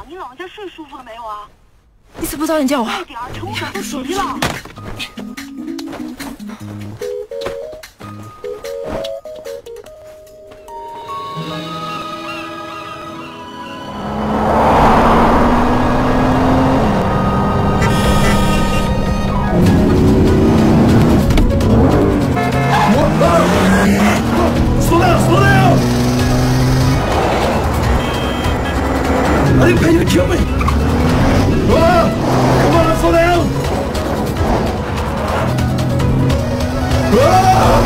啊？你老人家睡舒服了没有啊？你怎么不早点叫我？快点，乘务长都急了。Kill me! Ah! Come on, slow down! Ah!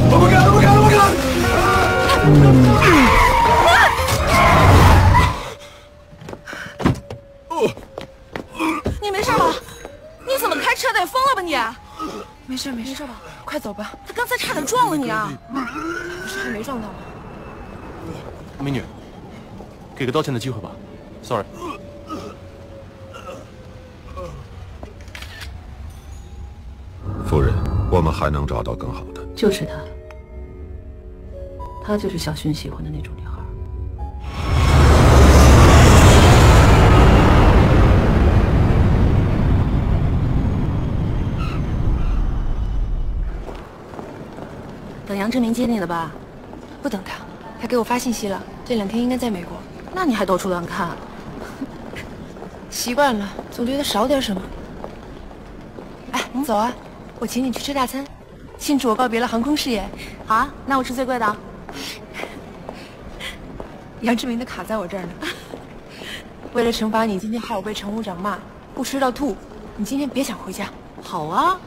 Oh my god! Oh my god! Oh my god! 你没事吧？你怎么开车的？疯了吧你？没事没事吧？快走吧，他刚才差点撞了你啊！不是还没撞到吗？美女，给个道歉的机会吧 ，sorry。夫人，我们还能找到更好的。就是他，她就是小薰喜欢的那种女孩。等杨志明接你了吧？不等他，他给我发信息了，这2天应该在美国。那你还到处乱看？习惯了，总觉得少点什么。哎，走啊，我请你去吃大餐，庆祝我告别了航空事业。好啊，那我吃最贵的啊。杨志明的卡在我这儿呢。为了惩罚你今天害我被乘务长骂，不吃到吐，你今天别想回家。好啊。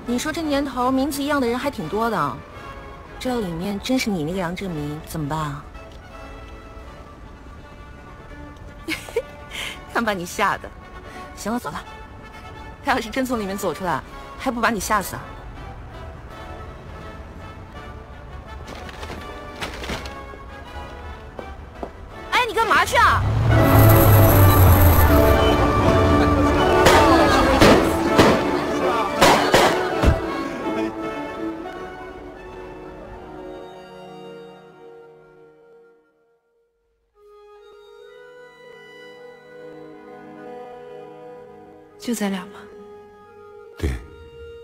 你说这年头名字一样的人还挺多的，这里面真是你那个杨志明，怎么办啊？看把你吓的。行了，走了。他要是真从里面走出来，还不把你吓死啊？哎，你干嘛去啊？就咱俩吗？对，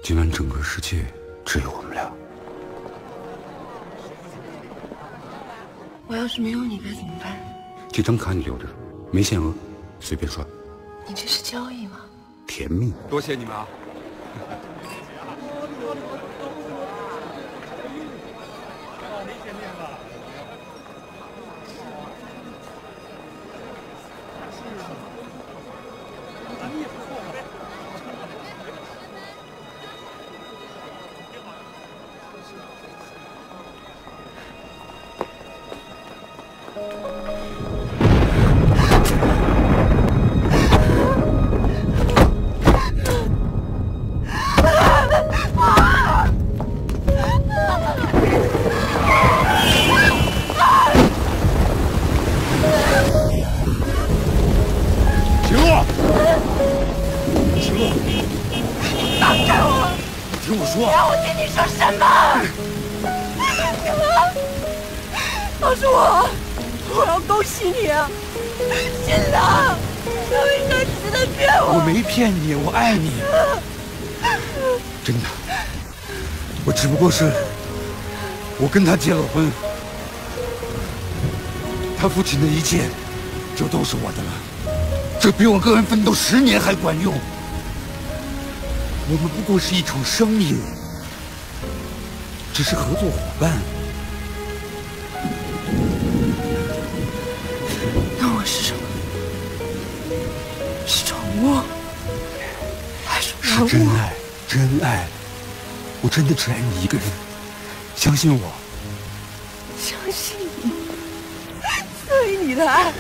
今晚整个世界只有我们俩。我要是没有你该怎么办？这张卡你留着，没限额，随便刷。你这是交易吗？甜蜜。多谢你们啊！我要恭喜你啊，新郎！终于开始在骗我。我没骗你，我爱你，真的。我只不过是，我跟他结了婚，他父亲的一切就都是我的了，这比我个人奋斗10年还管用。我们不过是一场生意，只是合作伙伴。那我是什么？是宠物？还是玩物？是真爱，真爱。我真的只爱你一个人，相信我。相信你，所以你的爱，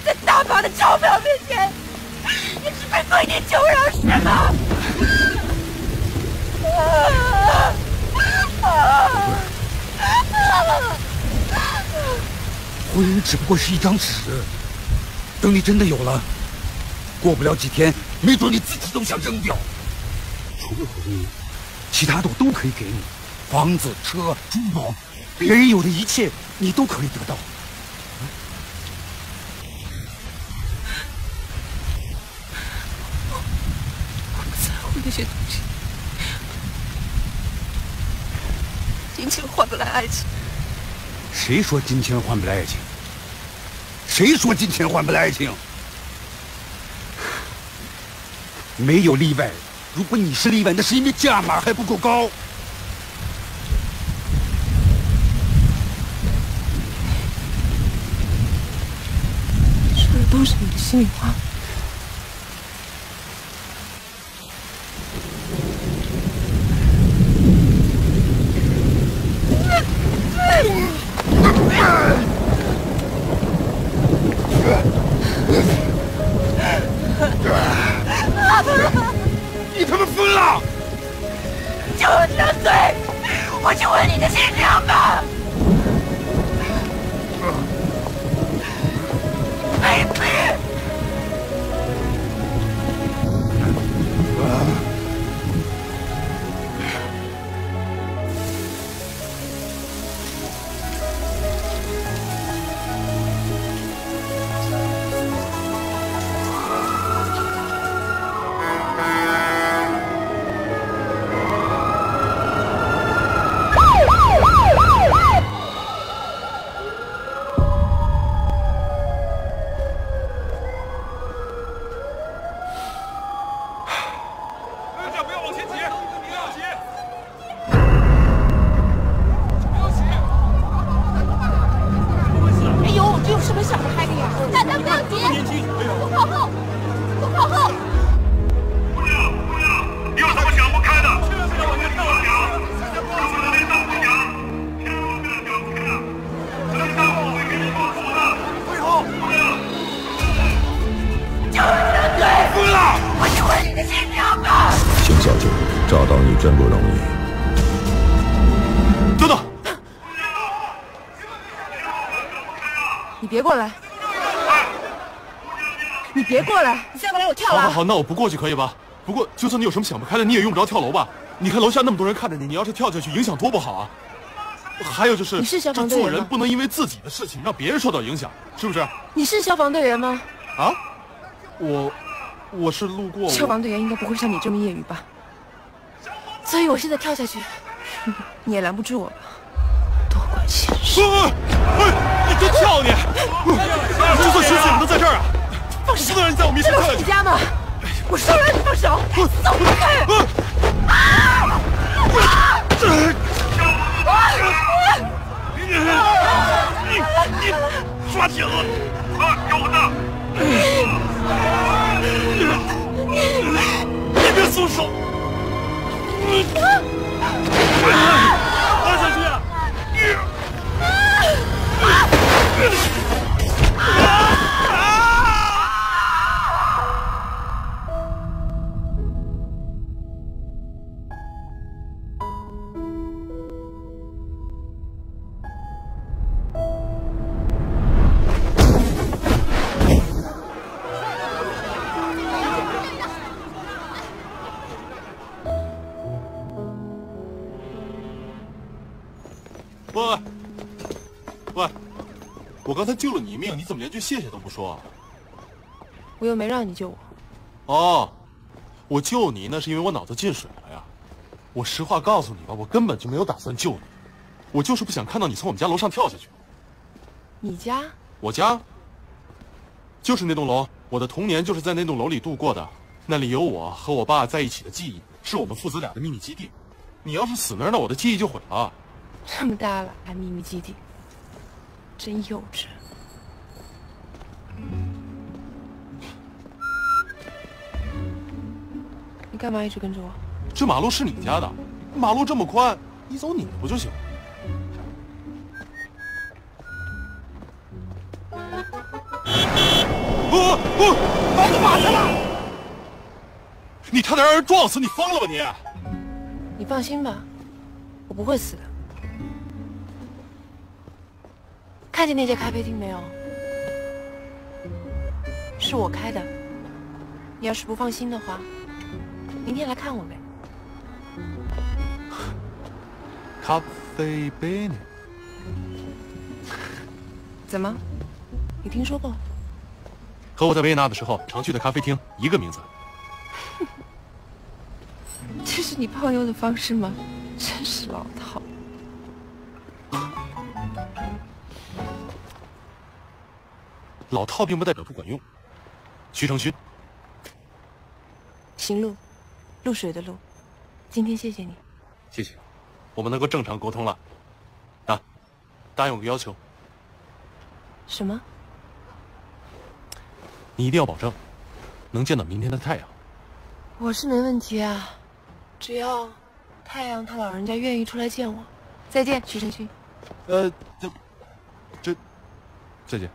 在大把的钞票面前，也是被跪地求饶，是吗？婚姻只不过是一张纸，等你真的有了，过不了几天，没准你自己都想扔掉。除了婚姻，其他的我都可以给你，房子、车、珠宝，别人有的一切你都可以得到。我不在乎那些东西，金钱换不来爱情。谁说金钱换不来爱情？谁说金钱换不来爱情？没有例外。如果你是例外，那是因为价码还不够高。说的都是你的心里话。你他妈疯了！93岁，我就问你的心脏吧。baby。邢小姐，找到你真不容易。等等，你别过来！你别过来！你再过来我跳了！好，那我不过去可以吧？不过就算你有什么想不开的，你也用不着跳楼吧？你看楼下那么多人看着你，你要是跳下去，影响多不好啊！还有就是，你是消防队员吗？做人不能因为自己的事情让别人受到影响，是不是？你是消防队员吗？啊，我是路过。消防队员应该不会像你这么业余吧？所以我现在跳下去，你也拦不住我吧？多管闲事！你真跳你！就算失去，你都在这儿啊！放手！不能让你在我面前跳下去！你家吗？我说让你放手！走开！你抓紧了！有的！你别松手！拉下去！喂，我刚才救了你一命，你怎么连句谢谢都不说啊？我又没让你救我。哦，我救你那是因为我脑子进水了呀。我实话告诉你吧，我根本就没有打算救你，我就是不想看到你从我们家楼上跳下去。你家？我家，就是那栋楼，我的童年就是在那栋楼里度过的，那里有我和我爸在一起的记忆，是我们父子俩的秘密基地。你要是死那儿，那我的记忆就毁了。这么大了还秘密基地，真幼稚。你干嘛一直跟着我？这马路是你家的，马路这么宽，你走你的不就行了？把我打下了！你差点让人撞死，你疯了吧你？你放心吧，我不会死的。看见那家咖啡厅没有？是我开的。你要是不放心的话，明天来看我呗。咖啡杯呢？怎么？你听说过？和我在维也纳的时候常去的咖啡厅一个名字。这是你泡妞的方式吗？真是老套。老套并不代表不管用。徐承勋，行路，露水的露。今天谢谢你。谢谢，我们能够正常沟通了。啊，答应我个要求。什么？你一定要保证，能见到明天的太阳。我是没问题啊，只要太阳他老人家愿意出来见我。再见，徐承勋。再见。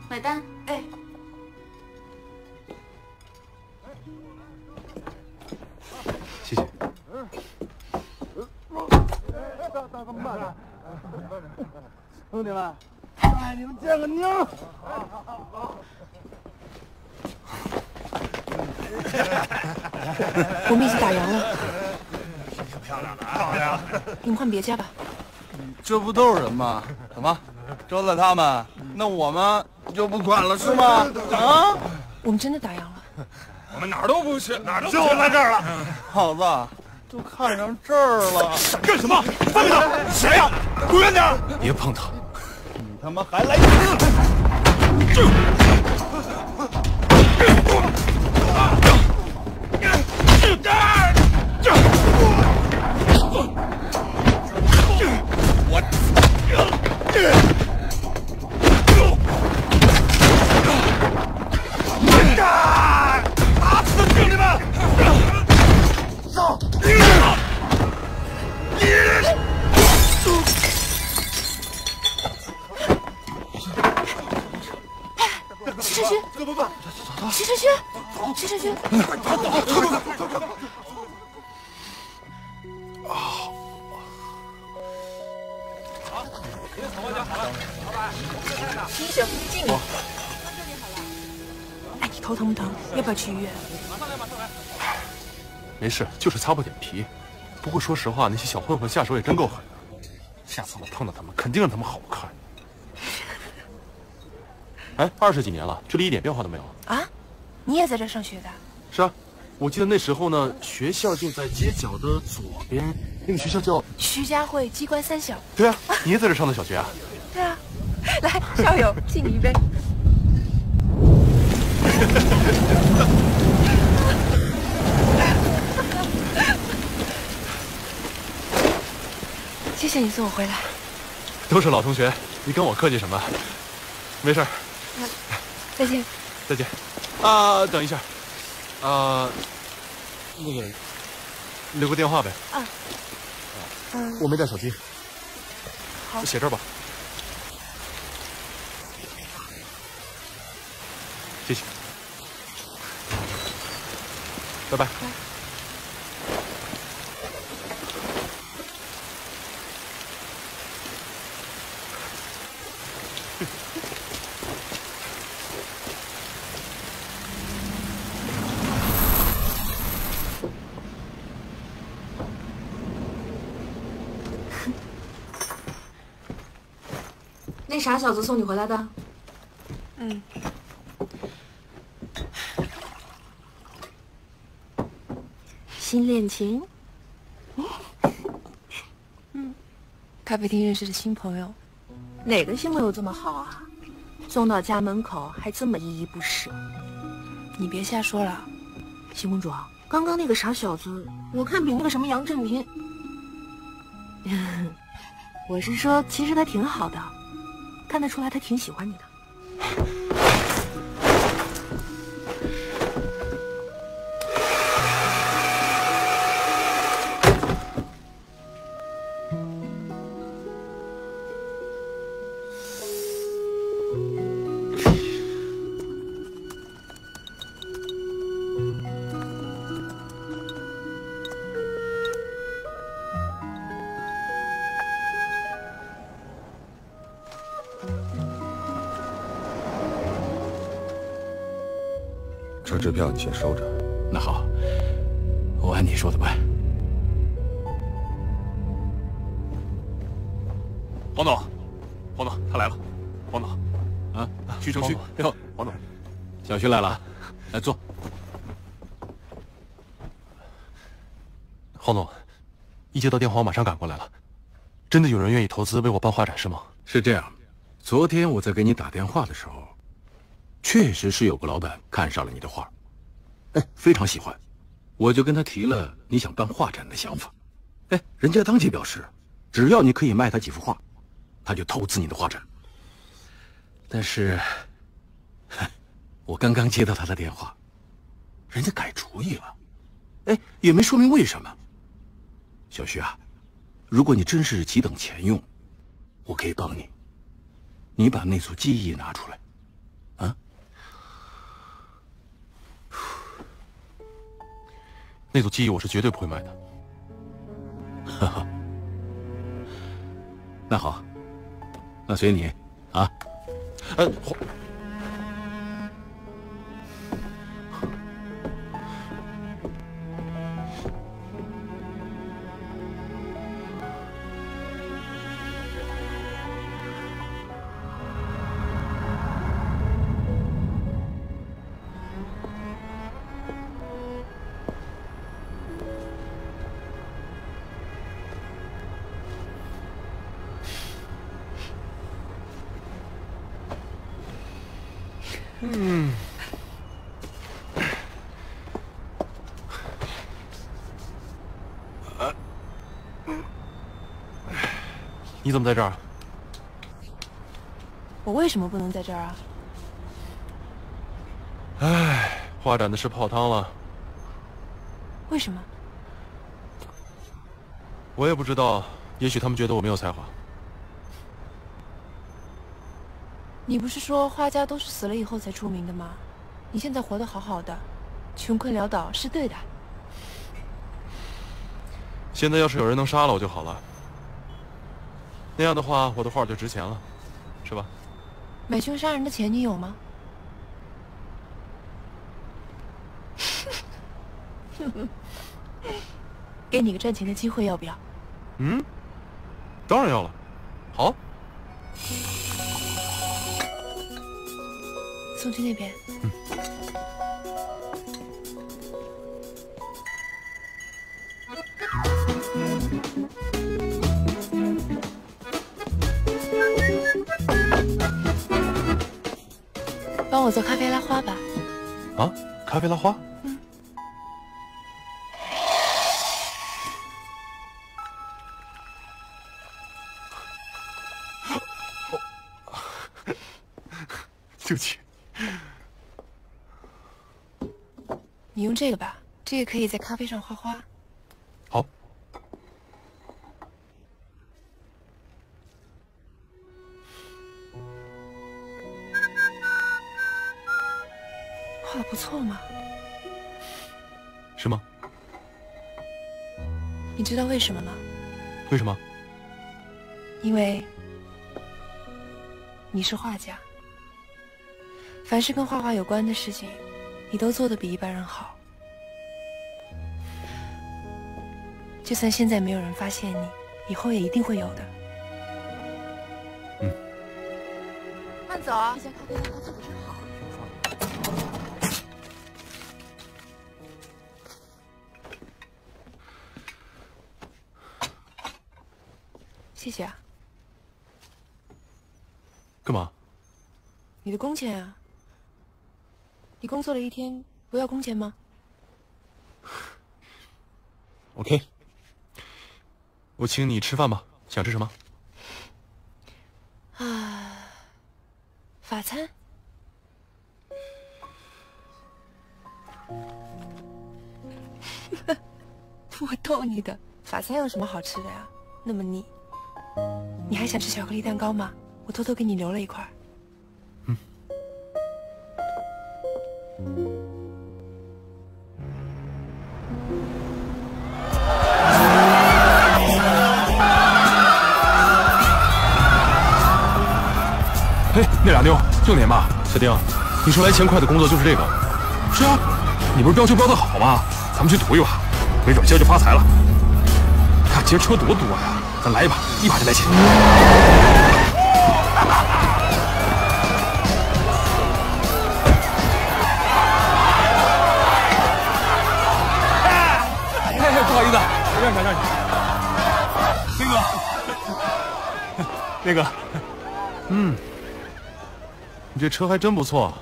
买单。哎，谢谢。大哥慢点，兄弟们，带你们见个妞。我们已经打烊了。漂亮的，漂亮。你们换别家吧。这不都是人吗？怎么，招待他们，那我们就不管了是吗？啊？我们真的打烊了。我们哪儿都不去，哪儿都就在这儿了。耗子，就看上这儿了。想干什么？放开他！谁呀？滚远点！别碰他！你他妈还来！打死兄弟们！走！石晨勋，石晨勋，石晨勋，快走！醒醒，敬你。哎，你头疼不疼？要不要去医院？没事，就是擦破点皮。不过说实话，那些小混混下手也真够狠的。下次我碰到他们，肯定让他们好看。哎，20几年了，这里一点变化都没有啊？你也在这上学的？是啊，我记得那时候呢，学校就在街角的左边，那个学校叫徐家汇机关三小。对啊，你也在这上的小学啊？对啊，来，校友，敬你一杯。谢谢你送我回来。都是老同学，你跟我客气什么？没事。再见。再见。啊，等一下。那个，留个电话呗。啊。我没带手机。好。写这儿吧。谢谢。拜拜。那傻小子送你回来的？嗯。新恋情？咖啡厅认识的新朋友。哪个新朋友这么好啊？送到家门口还这么依依不舍。你别瞎说了，邢公主，刚刚那个傻小子，我看比那个什么杨振民。我是说，其实他挺好的。看得出来，他挺喜欢你的。这支票你先收着。那好，我按你说的办。黄总，黄总，他来了。黄总，啊，徐成旭，哎呦，黄总，小徐来了，来坐。黄总，一接到电话我马上赶过来了。真的有人愿意投资为我办画展是吗？是这样，昨天我在给你打电话的时候。确实是有个老板看上了你的画，哎，非常喜欢，我就跟他提了你想办画展的想法，哎，人家当即表示，只要你可以卖他几幅画，他就投资你的画展。但是，我刚刚接到他的电话，人家改主意了，哎，也没说明为什么。小徐啊，如果你真是急等钱用，我可以帮你，你把那组记忆拿出来。那组记忆我是绝对不会卖的。哈哈，那好，那随你啊。嗯。你怎么在这儿？我为什么不能在这儿啊？唉，画展的事泡汤了。为什么？我也不知道，也许他们觉得我没有才华。你不是说画家都是死了以后才出名的吗？你现在活得好好的，穷困潦倒是对的。现在要是有人能杀了我就好了，那样的话我的画就值钱了，是吧？买凶杀人的钱你有吗？给你个赚钱的机会，要不要？嗯，当然要了。好，送去那边。嗯。帮我做咖啡拉花吧。啊，咖啡拉花？嗯。对不起。你用这个吧，这个可以在咖啡上画花。好。画得不错嘛。是吗？你知道为什么吗？为什么？因为你是画家，凡是跟画画有关的事情，你都做得比一般人好。就算现在没有人发现你，以后也一定会有的。嗯。慢走啊！这家咖啡拉花做得真好。谢谢啊。干嘛？你的工钱啊。你工作了一天，不要工钱吗 ？OK。我请你吃饭吧，想吃什么？啊，法餐。我逗你的，法餐有什么好吃的呀？那么腻。你还想吃巧克力蛋糕吗？我偷偷给你留了一块。嗯。嘿，那俩妞正点吧？小丁，你说来钱快的工作就是这个？是啊，你不是标车标得好吗？咱们去赌一把，没准今儿就发财了。看今儿车多多呀！咱来一把，一把就来钱。不好意思，让你。那个，你这车还真不错。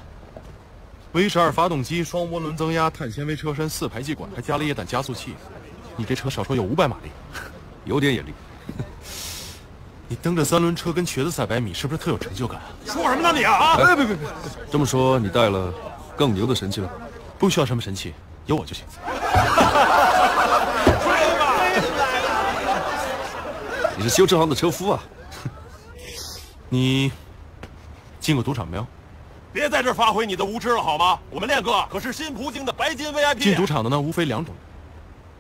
V12发动机，双涡轮增压，碳纤维车身，4排气管，还加了液氮加速器。你这车少说有500马力，有点眼力。你蹬着3轮车跟瘸子赛100米，是不是特有成就感？说什么呢你啊？别！这么说你带了更牛的神器了？不需要什么神器，有我就行。你是修车行的车夫啊？你进过赌场没有？别在这儿发挥你的无知了好吗？我们练哥可是新葡京的白金 VIP。进赌场的呢，无非2种人：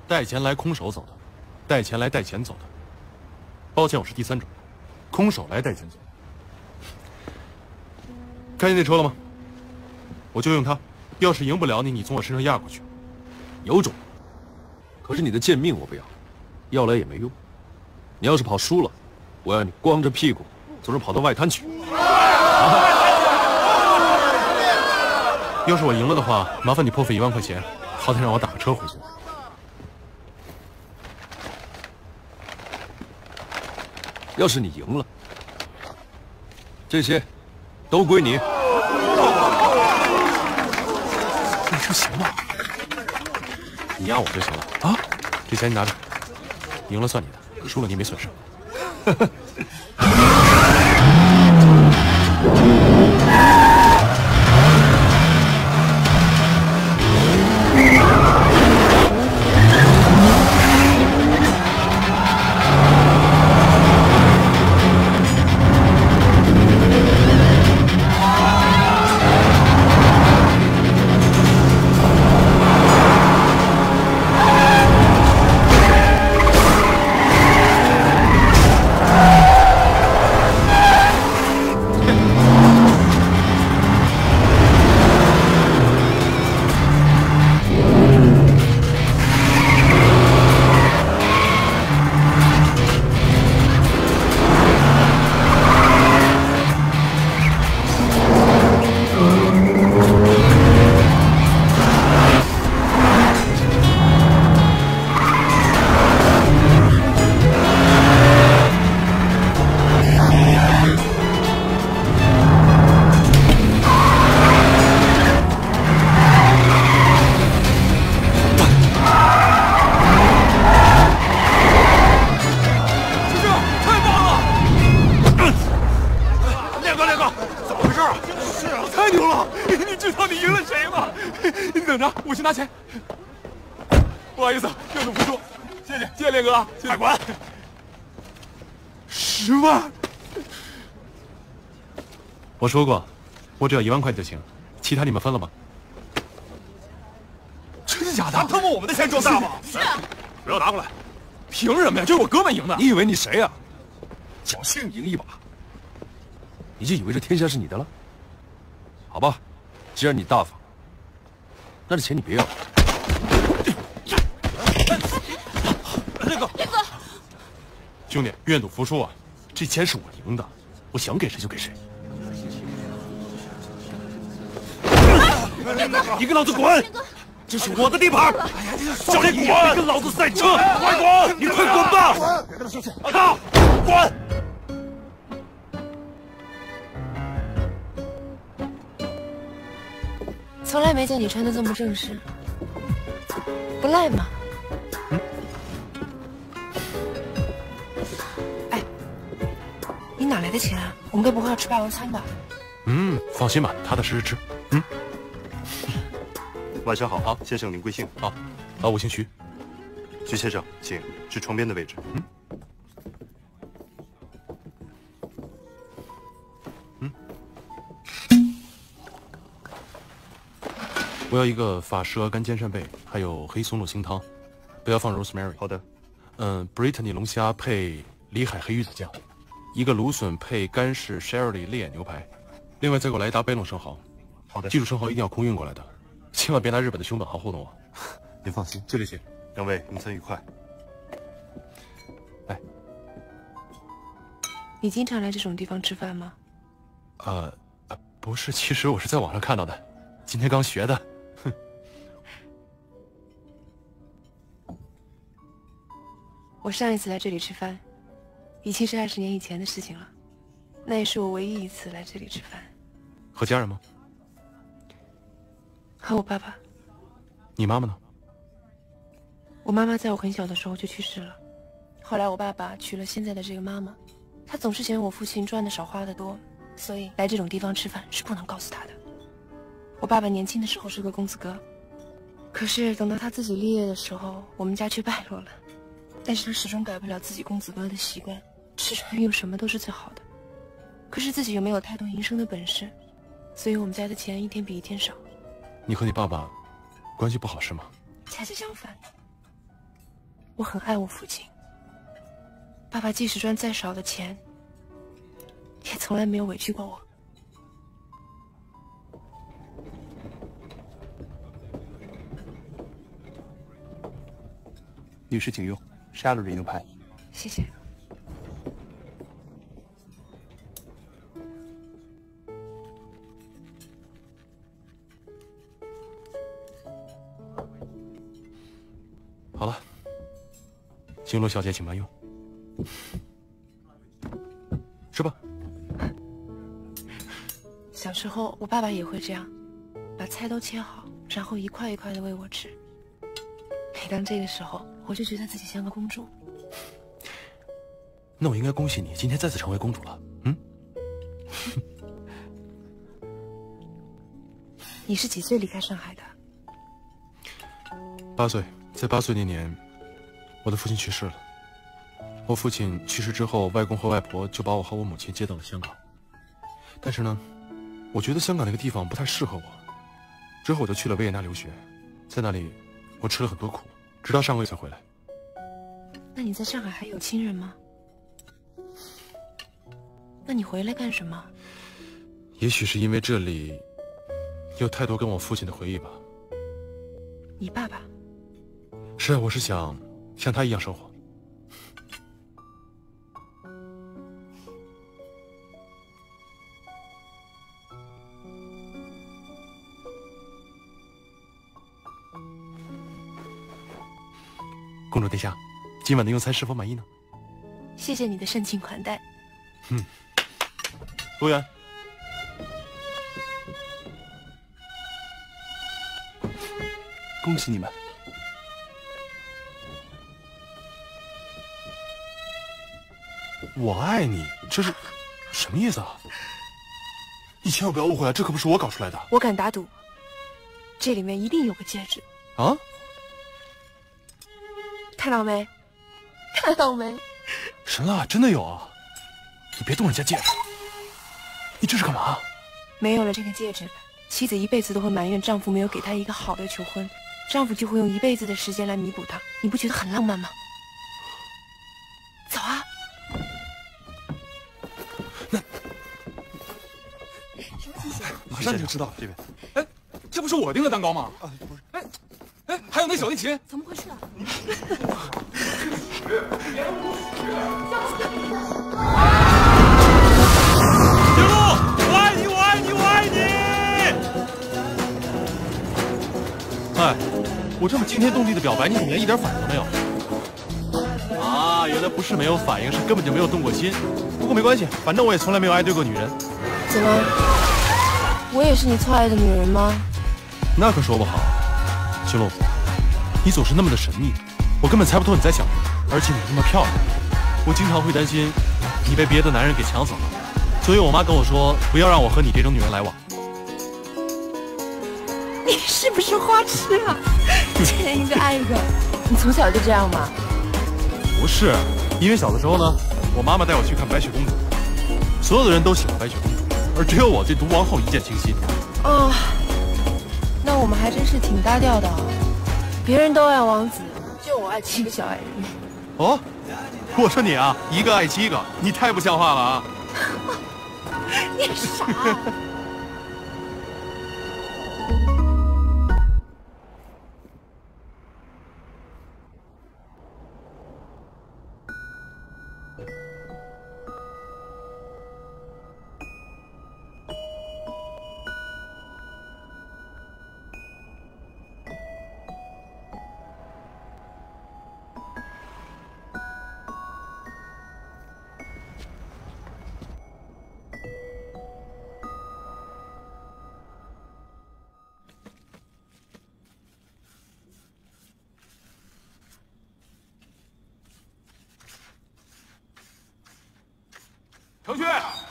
带钱来空手走的，带钱来带钱走的。抱歉，我是第3种，空手来带钱走。看见那车了吗？我就用它，要是赢不了你，你从我身上压过去。有种，可是你的贱命我不要，要来也没用。你要是跑输了，我要你光着屁股从这跑到外滩去。要是我赢了的话，麻烦你破费1万块钱，好歹让我打个车回去。要是你赢了，这些都归你。这行吗？你压我就行了啊！这钱你拿着，赢了算你的，输了你没损失。我去拿钱。不好意思，愿赌服输，谢谢，谢谢烈哥。快滚！10万！我说过，我只要1万块就行，其他你们分了吗？真的假的？他摸我们的钱装大吗？是啊。不要拿过来！凭什么呀？这是我哥们赢的。你以为你谁呀？侥幸赢一把，你就以为这天下是你的了？好吧，既然你大方，那这钱你别要。烈哥，兄弟，愿赌服输啊！这钱是我赢的，我想给谁就给谁。你给老子滚！这是我的地盘！叫你滚！跟老子赛车！快滚！你快滚吧！别跟他生气！阿康，滚！从来没见你穿的这么正式，不赖嘛。哎，你哪来的钱啊？我们该不会要吃霸王餐吧？放心吧，踏踏实实吃。晚上好，先生您贵姓？好，我姓徐。徐先生，请至床边的位置。我要一个法式鹅肝煎扇贝，还有黑松露清汤，不要放 rosemary。好的。Brittany 龙虾配里海黑鱼子酱，一个芦笋配干式 Shirley 烈眼牛排，另外再给我来一打贝隆生蚝。好的。记住生蚝一定要空运过来的，千万别拿日本的熊本蚝糊弄我。您放心，就这些。两位用餐愉快。哎，你经常来这种地方吃饭吗？不是，其实我是在网上看到的，今天刚学的。我上一次来这里吃饭，已经是20年以前的事情了。那也是我唯一一次来这里吃饭。和家人吗？和我爸爸。你妈妈呢？我妈妈在我很小的时候就去世了，后来我爸爸娶了现在的这个妈妈，他总是嫌我父亲赚的少花的多，所以来这种地方吃饭是不能告诉他的。我爸爸年轻的时候是个公子哥，可是等到他自己立业的时候，我们家却败落了。但是他始终改不了自己公子哥的习惯，吃穿用什么都是最好的，可是自己又没有太多营生的本事，所以我们家的钱一天比一天少。你和你爸爸关系不好是吗？恰恰相反，我很爱我父亲。爸爸即使赚再少的钱，也从来没有委屈过我。女士请用Shirley牛排。谢谢。好了，星罗小姐请慢用。吃吧。小时候我爸爸也会这样，把菜都切好，然后一块一块的喂我吃。每当这个时候，我就觉得自己像个公主。那我应该恭喜你，今天再次成为公主了。嗯？你是几岁离开上海的？8岁，在8岁那年，我的父亲去世了。我父亲去世之后，外公和外婆就把我和我母亲接到了香港。但是呢，我觉得香港那个地方不太适合我，之后我就去了维也纳留学，在那里我吃了很多苦，直到上个月才回来。那你在上海还有亲人吗？那你回来干什么？也许是因为这里有太多跟我父亲的回忆吧。你爸爸？是啊，我是想像他一样生活。公主殿下，今晚的用餐是否满意呢？谢谢你的盛情款待。服务员，恭喜你们！我爱你，这是什么意思啊？你千万不要误会啊，这可不是我搞出来的。我敢打赌，这里面一定有个戒指。啊？看到没？看到没？神啊，真的有啊！你别动人家戒指，你这是干嘛？没有了这个戒指，妻子一辈子都会埋怨丈夫没有给她一个好的求婚，丈夫就会用一辈子的时间来弥补她。你不觉得很浪漫吗？走啊！那马上就知道这边。哎，这不是我订的蛋糕吗？啊，不是。哎，还有那小提琴，怎么回事啊？铁路，我爱你，我爱你，我爱你！哎，我这么惊天动地的表白，你怎么连一点反应都没有？啊，原来不是没有反应，是根本就没有动过心。不过没关系，反正我也从来没有爱对过女人。怎么？我也是你错爱的女人吗？那可说不好。星露，你总是那么的神秘，我根本猜不透你在想什么。而且你那么漂亮，我经常会担心你被别的男人给抢走了。所以我妈跟我说，不要让我和你这种女人来往。你是不是花痴啊？见一个爱一个，你从小就这样吗？不是，因为小的时候呢，我妈妈带我去看白雪公主，所有的人都喜欢白雪公主，而只有我对毒王后一见倾心。哦，那我们还真是挺搭调的啊。别人都爱王子，就我爱7个小矮人。哦，我说你啊，一个爱7个，你太不像话了啊！你傻。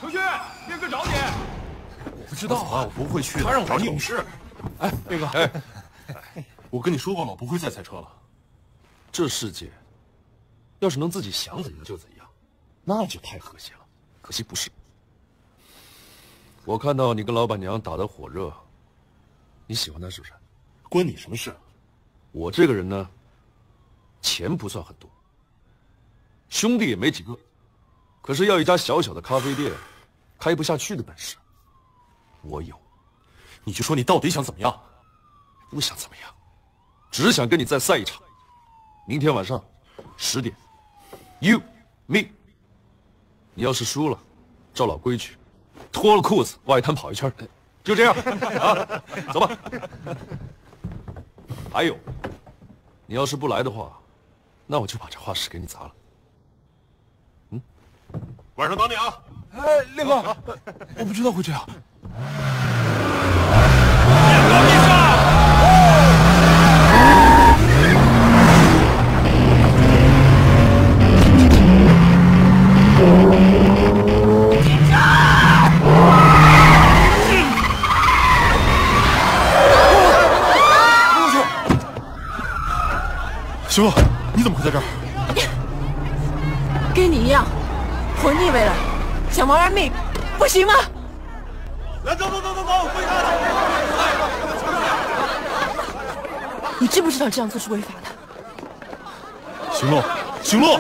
程旭，斌哥找你。我不知道啊，我不会去的。他让我找你有事。哎，斌哥，哎，我跟你说过了，我不会再赛车了。这世界，要是能自己想怎样就怎样，那就太和谐了。可惜不是。我看到你跟老板娘打得火热，你喜欢她是不是？关你什么事？我这个人呢，钱不算很多，兄弟也没几个。可是要一家小小的咖啡店开不下去的本事，我有。你就说你到底想怎么样？不想怎么样，只想跟你再赛一场。明天晚上10点 ，You me。你要是输了，照老规矩，脱了裤子外滩跑一圈，就这样啊，走吧。还有，你要是不来的话，那我就把这画室给你砸了。晚上等你啊！哎，烈哥，我不知道会这样。烈哥，你上！行了，你怎么会在这儿？跟你一样，活腻味了，想玩命，不行吗？来，走，回家了。你知不知道这样做是违法的？行路，行路。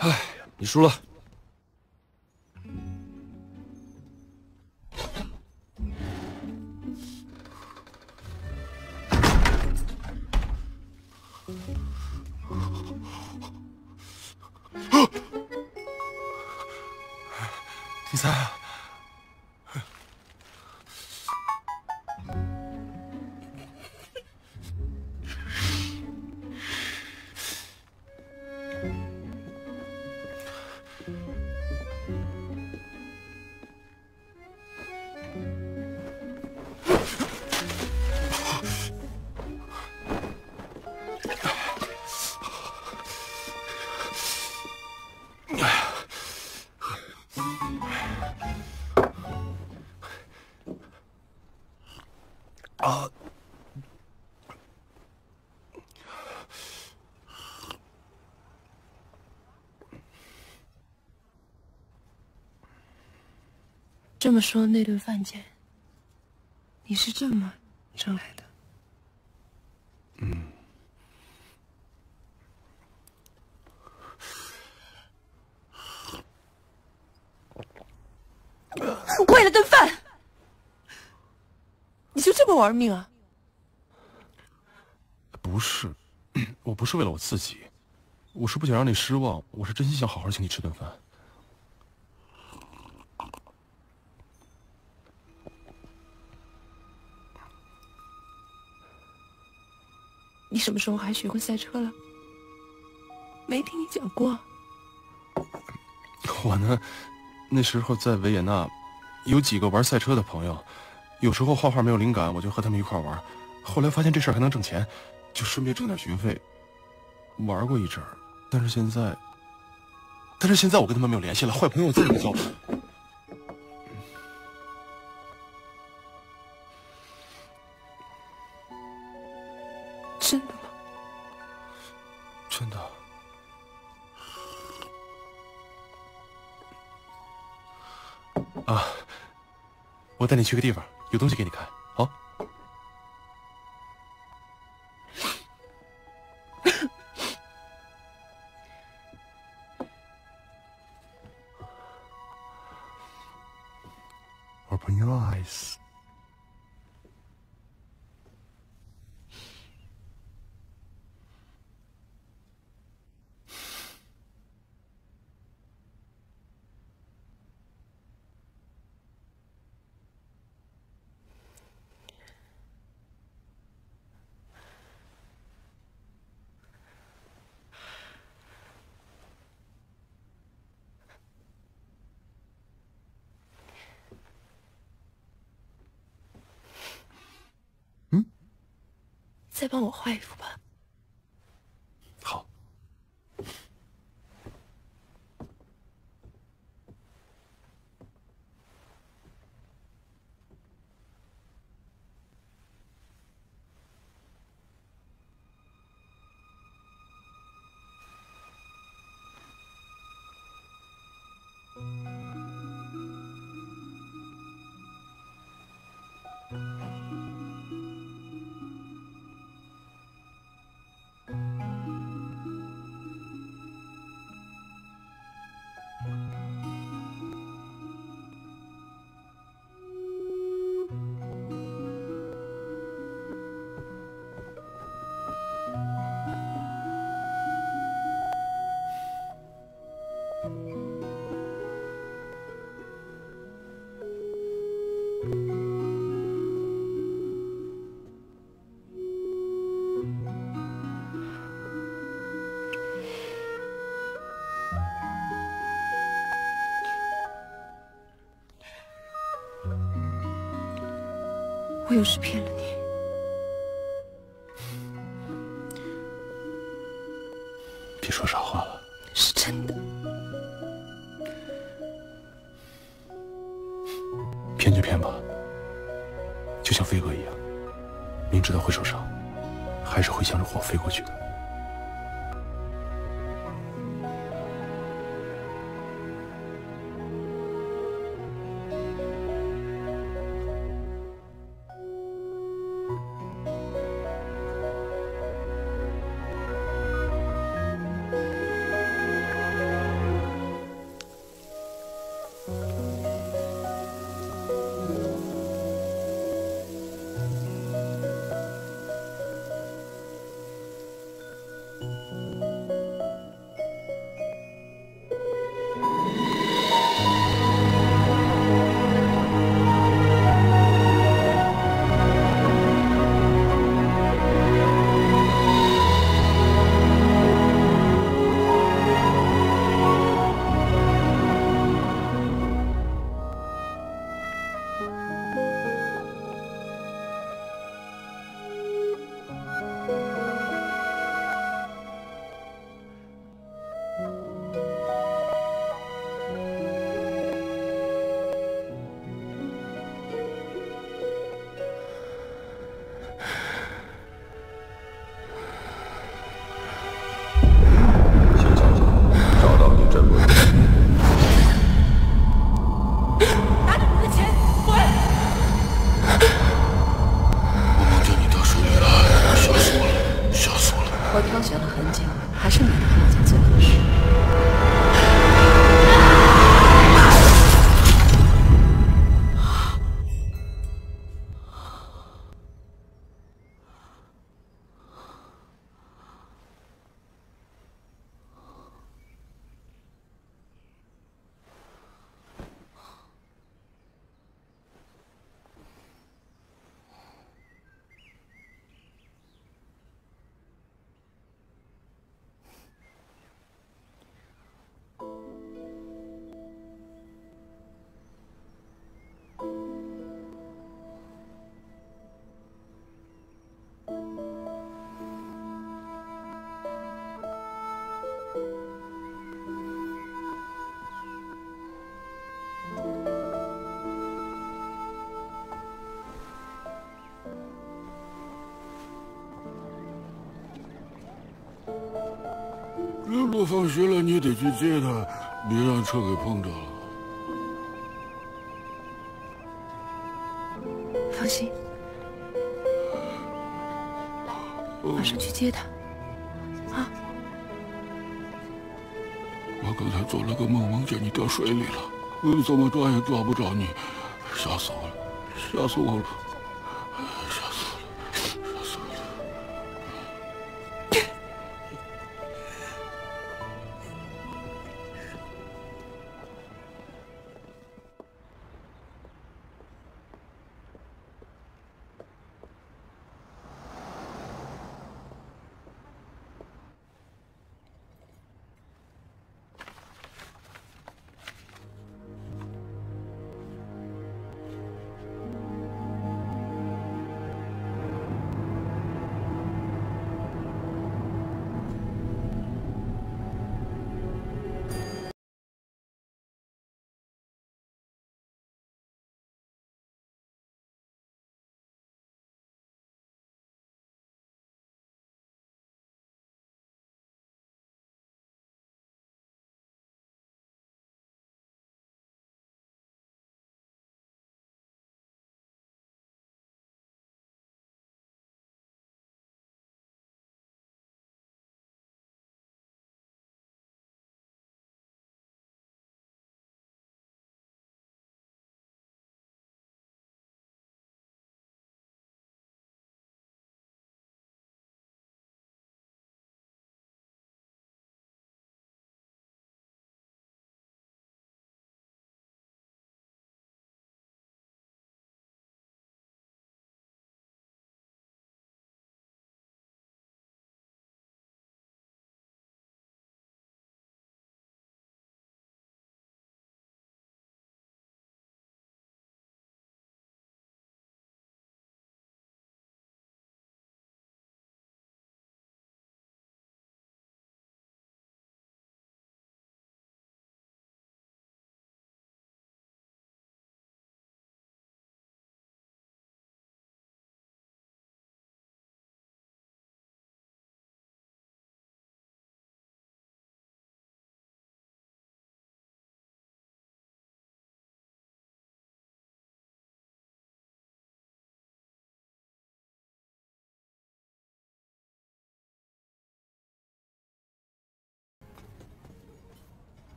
哎，你输了。第三。这么说，那顿饭钱，你是这么挣来的？为了顿饭，你就这么玩命啊？不是，我不是为了我自己，我是不想让你失望，我是真心想好好请你吃顿饭。你什么时候还学会赛车了？没听你讲过。我呢，那时候在维也纳，有几个玩赛车的朋友，有时候画画没有灵感，我就和他们一块玩。后来发现这事儿还能挣钱，就顺便挣点学费。玩过一阵儿，但是现在我跟他们没有联系了，坏朋友再也不交了。真的吗？真的。啊，我带你去个地方，有东西给你看，好？Open your eyes.再帮我画一幅吧。好。我有时骗了你。别说傻话了。是真的。骗就骗吧，就像飞蛾一样。明知道会受伤，还是会向着火飞过去的。我挑选了很久，还是你的票价最合适。日落放学了，你得去接他，别让车给碰着了。放心，马上去接他。啊！我刚才做了个梦，梦见你掉水里了，怎么抓也抓不着你，吓死我了，吓死我了！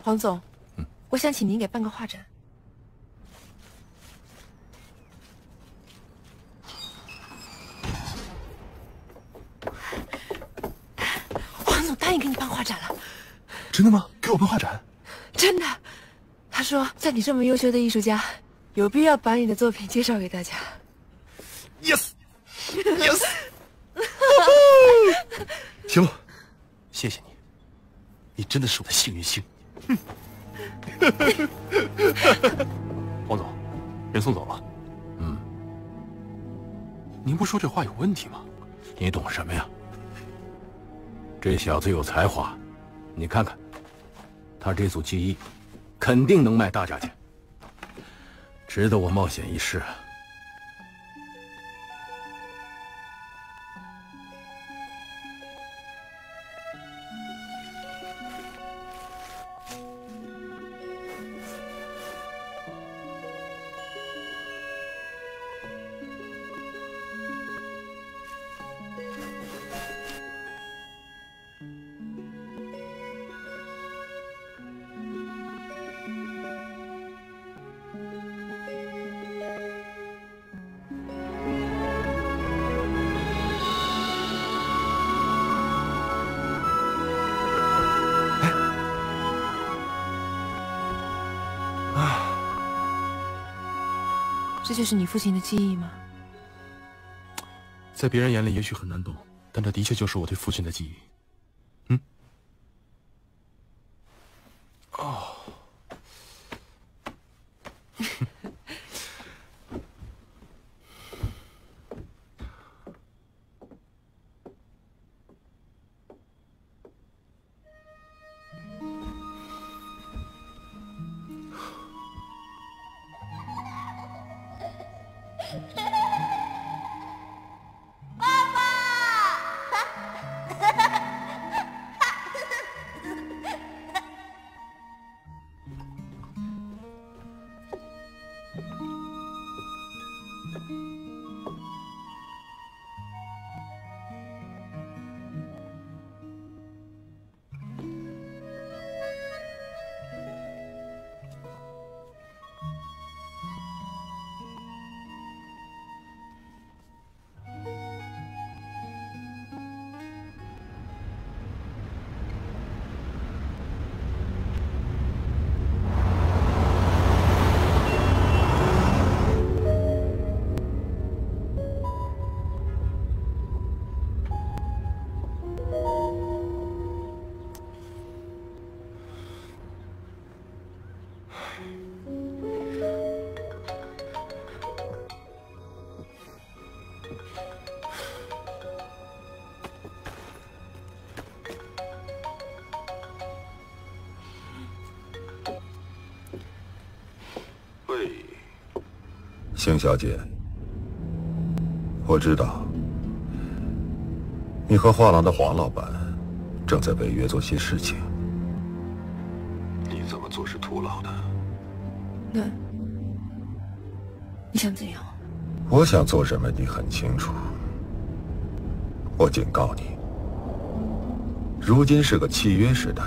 黄总，我想请您给办个画展。黄总答应给你办画展了。真的吗？给我办画展？真的。他说，在你这么优秀的艺术家，有必要把你的作品介绍给大家。Yes， 行了，谢谢你，你真的是我的幸运星。黄总，人送走了。您不说这话有问题吗？你懂什么呀？这小子有才华，你看看，他这组技艺，肯定能卖大价钱，值得我冒险一试啊！这就是你父亲的记忆吗？在别人眼里也许很难懂，但这的确就是我对父亲的记忆。哦。邢小姐，我知道你和画廊的黄老板正在违约做些事情。你这么做是徒劳的。那你想怎样？我想做什么，你很清楚。我警告你，如今是个契约时代，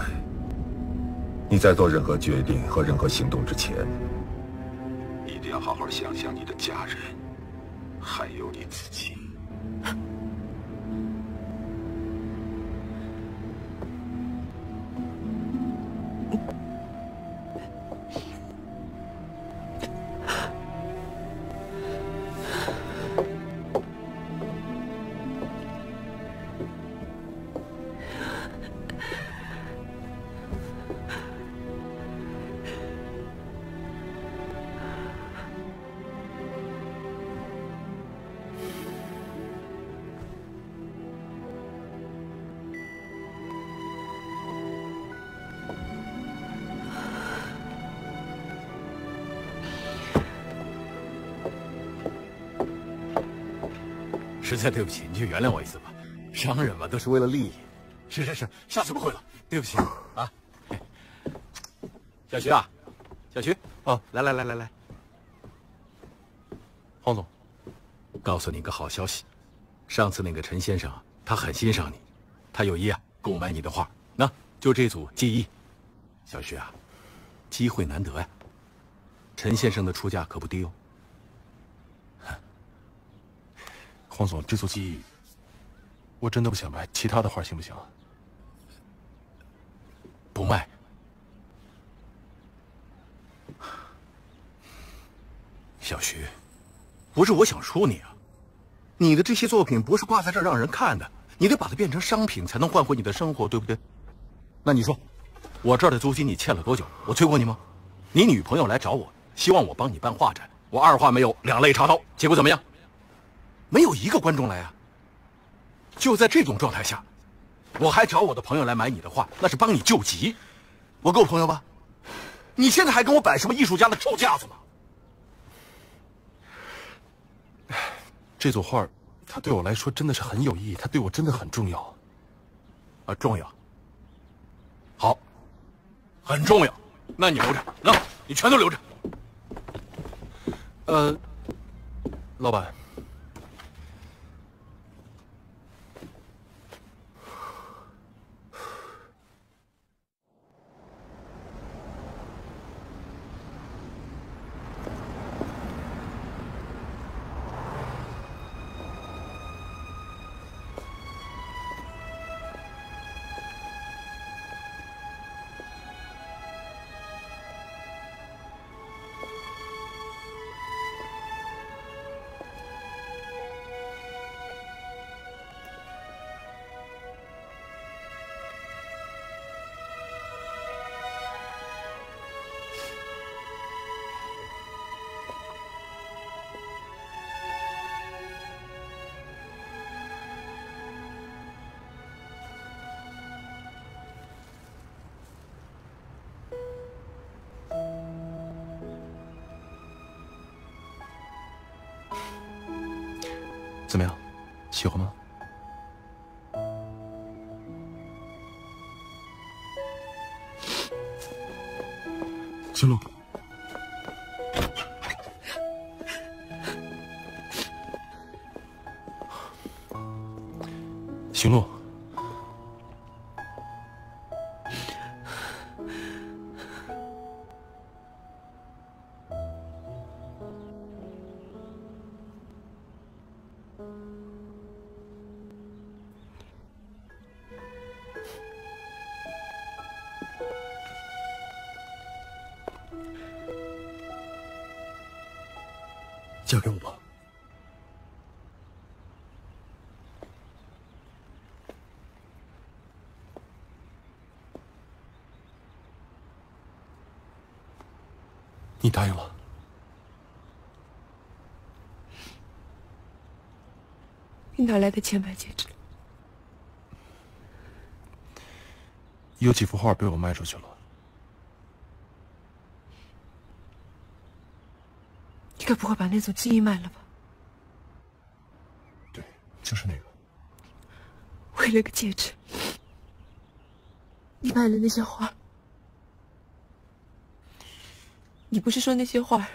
你在做任何决定和任何行动之前，一定要好好想想你的家人，还有你自己。实在对不起，你就原谅我一次吧。商人嘛，都是为了利益。是，下次不会了。对不起啊。小徐啊，小徐，啊，来，黄总，告诉你个好消息，上次那个陈先生啊，他很欣赏你，他有意啊购买你的画，那就这组技艺。小徐啊，机会难得呀。陈先生的出价可不低哦。黄总，这组机我真的不想卖，其他的画行不行？不卖。小徐，不是我想说你啊，你的这些作品不是挂在这儿让人看的，你得把它变成商品，才能换回你的生活，对不对？那你说，我这儿的租金你欠了多久？我催过你吗？你女朋友来找我，希望我帮你办画展，我二话没有，两肋插刀，结果怎么样？没有一个观众来啊！就在这种状态下，我还找我的朋友来买你的画，那是帮你救急。我够朋友吧？你现在还跟我摆什么艺术家的臭架子吗？这组画，它对我来说真的是很有意义，它对我真的很重要。啊，重要。好，很重要。那你留着，那你全都留着。老板。怎么样，喜欢吗？行路，行路，嫁给我吧。你答应了？你哪来的钱买戒指？有几幅画被我卖出去了。你该不会把那组记忆卖了吧？对，就是那个。为了个戒指，你卖了那些画？你不是说那些画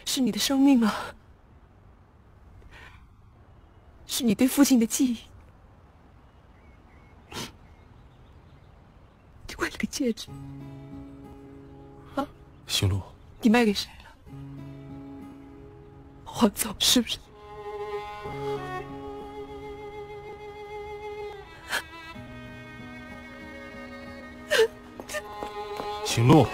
是你的生命吗？是你对父亲的记忆。你为了个戒指，啊？行路，你卖给谁了？黄总是不是？行路。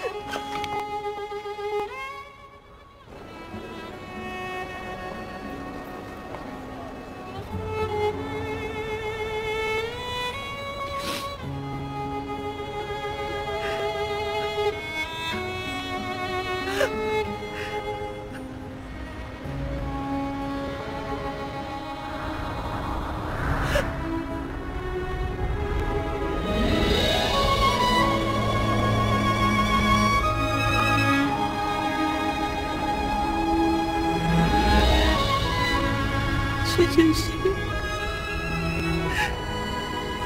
徐晨曦，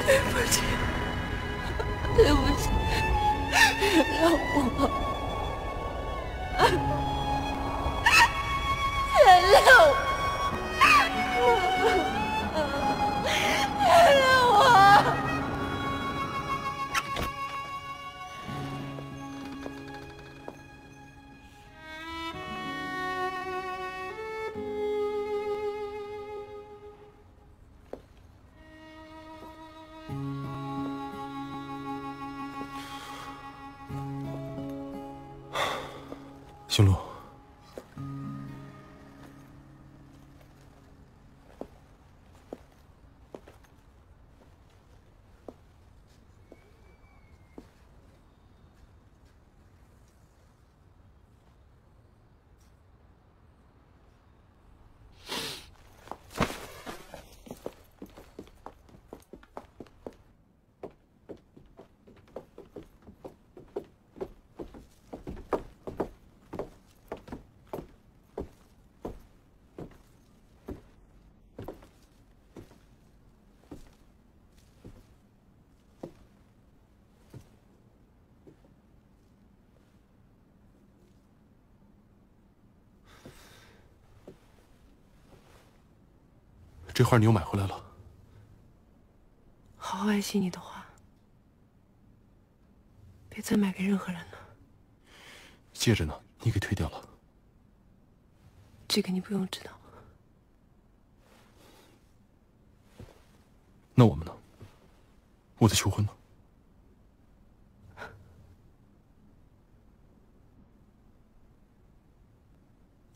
对不起，对不起，原谅我，原谅我，原谅我。行路。这画你又买回来了。好好爱惜你的画，别再卖给任何人了。戒指呢？你给退掉了。这个你不用知道。那我们呢？我的求婚呢？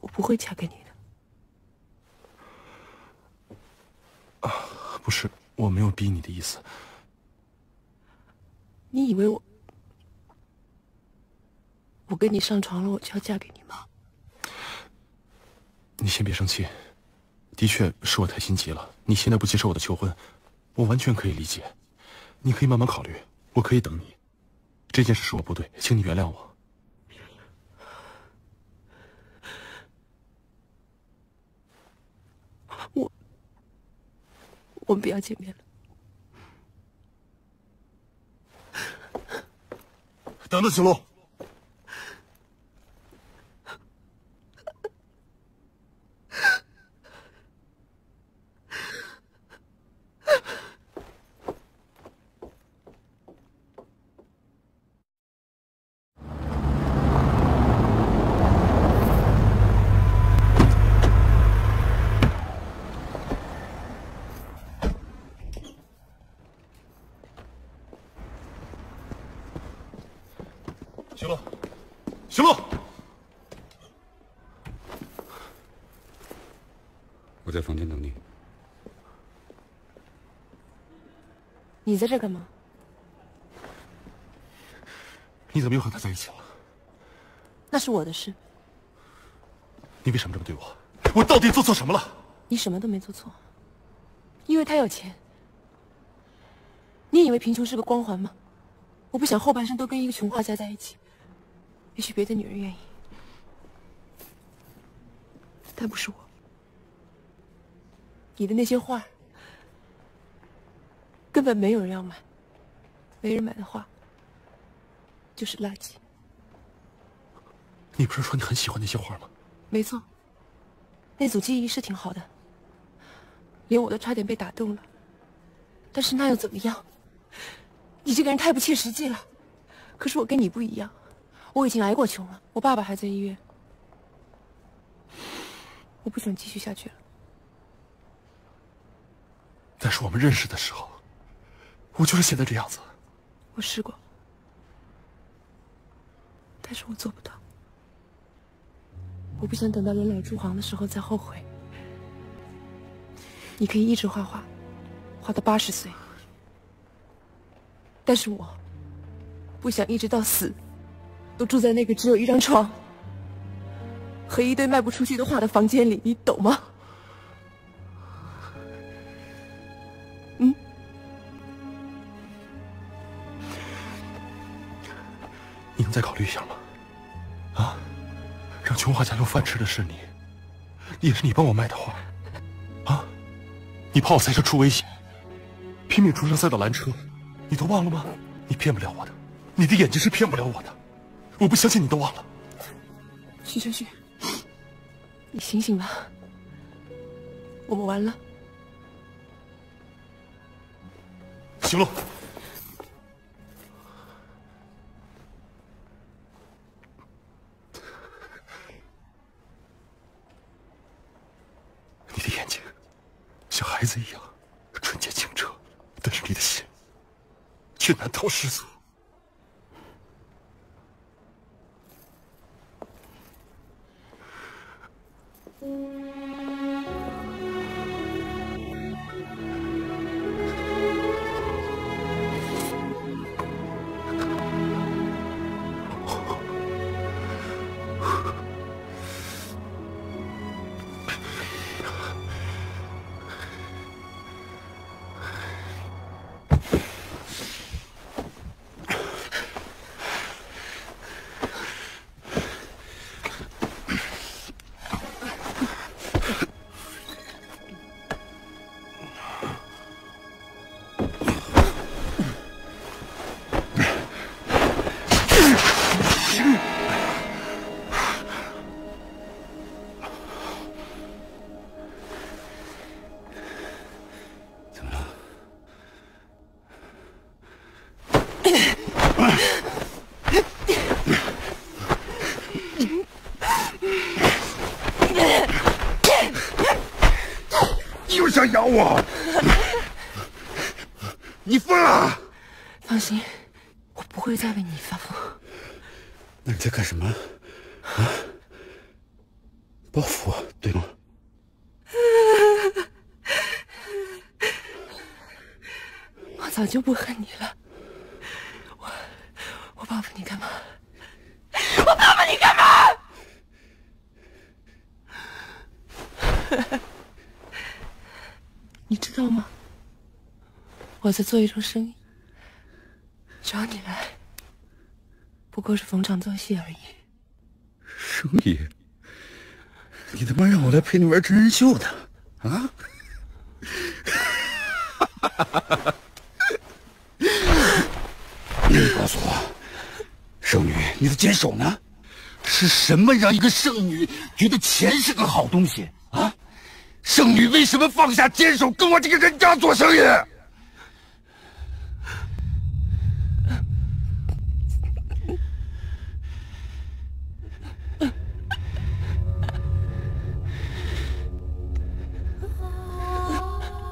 我不会嫁给你的。不是，我没有逼你的意思。你以为我跟你上床了，我就要嫁给你吗？你先别生气，的确是我太心急了。你现在不接受我的求婚，我完全可以理解。你可以慢慢考虑，我可以等你。这件事是我不对，请你原谅我。我们不要见面了。等等，行路。行路，行路。我在房间等你。你在这干嘛？你怎么又和他在一起了？那是我的事。你为什么这么对我？我到底做错什么了？你什么都没做错，因为他有钱。你以为贫穷是个光环吗？我不想后半生都跟一个穷画家在一起。也许别的女人愿意，但不是我。你的那些画根本没有人要买，没人买的画就是垃圾。你不是说你很喜欢那些画吗？没错，那组记忆是挺好的，连我都差点被打动了。但是那又怎么样？你这个人太不切实际了。可是我跟你不一样。我已经挨过穷了，我爸爸还在医院，我不想继续下去了。但是我们认识的时候，我就是现在这样子。我试过，但是我做不到。我不想等到人老珠黄的时候再后悔。你可以一直画画，画到80岁，但是我不想一直到死都住在那个只有一张床和一堆卖不出去的画的房间里，你懂吗？你能再考虑一下吗？啊，让穷画家有饭吃的是你，也是你帮我卖的画。啊，你怕我赛车出危险，拼命出车赛道拦车，你都忘了吗？你骗不了我的，你的眼睛是骗不了我的。我不相信你都忘了。徐晨旭，你醒醒吧，我们完了。行路。你的眼睛像孩子一样纯洁清澈，但是你的心却难逃世俗。我！你疯了！放心，我不会再为你发疯。那你在干什么？啊？报复我，对吗？我早就不恨你了。我报复你干嘛？我报复你干嘛？你知道吗？我在做一桩生意，找你来，不过是逢场作戏而已。生意？你他妈让我来陪你玩真人秀的啊？你告诉我，圣女，你的坚守呢？是什么让一个圣女觉得钱是个好东西啊？圣女为什么放下坚守，跟我这个人渣做生意？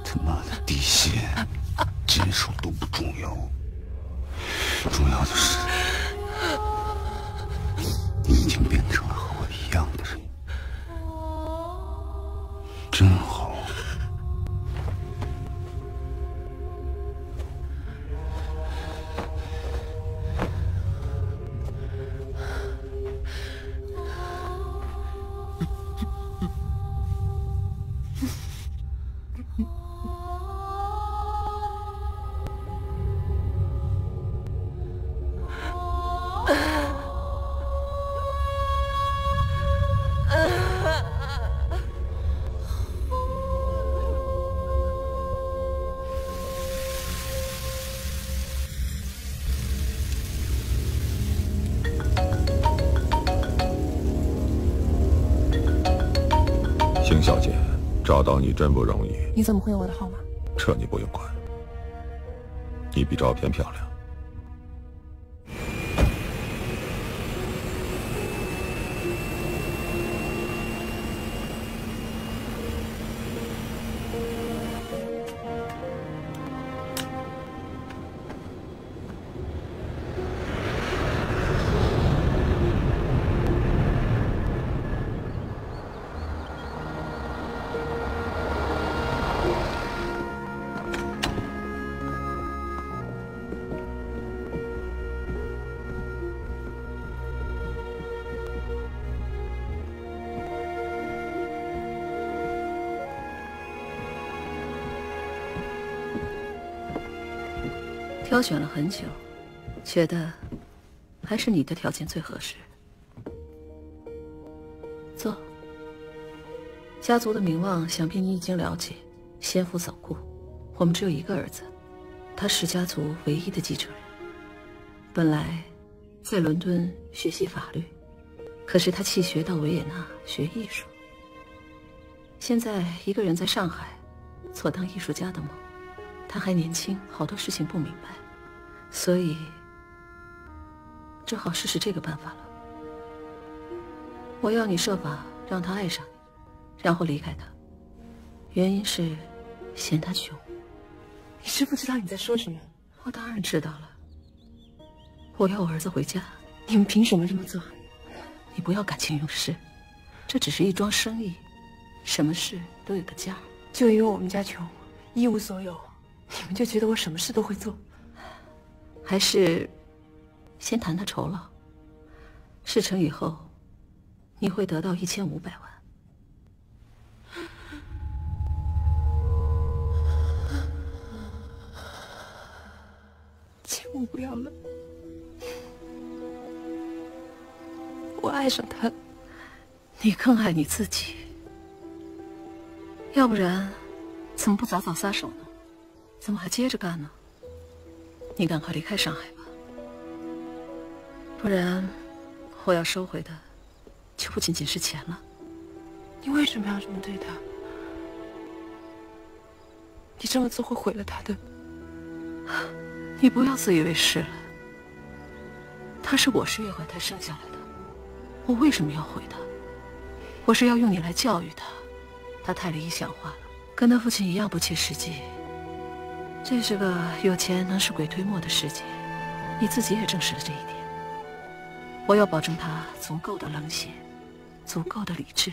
他妈的底线、坚守都不重要，重要的是你已经变成了和我一样的人，真好。邢小姐，找到你真不容易。你怎么会有我的号码？这你不用管，你比照片漂亮。挑选了很久，觉得还是你的条件最合适。坐。家族的名望，想必你已经了解。先父早故，我们只有一个儿子，他是家族唯一的继承人。本来在伦敦学习法律，可是他弃学到维也纳学艺术。现在一个人在上海，做当艺术家的梦。他还年轻，好多事情不明白，所以只好试试这个办法了。我要你设法让他爱上你，然后离开他。原因是嫌他穷。你知不知道你在说什么？我当然知道了。我要我儿子回家。你们凭什么这么做？你不要感情用事，这只是一桩生意，什么事都有个价。就因为我们家穷，一无所有，你们就觉得我什么事都会做？还是先谈谈酬劳，事成以后，你会得到1500万。钱我不要了，我爱上他了。你更爱你自己，要不然怎么不早早撒手呢？怎么还接着干呢？你赶快离开上海吧，不然我要收回的就不仅仅是钱了。你为什么要这么对他？你这么做会毁了他的。你不要自以为是了，他是我是月怀胎生下来的，我为什么要毁他？我是要用你来教育他，他太理想化了，跟他父亲一样不切实际。这是个有钱能使鬼推磨的世界，你自己也证实了这一点。我要保证他足够的冷血，足够的理智，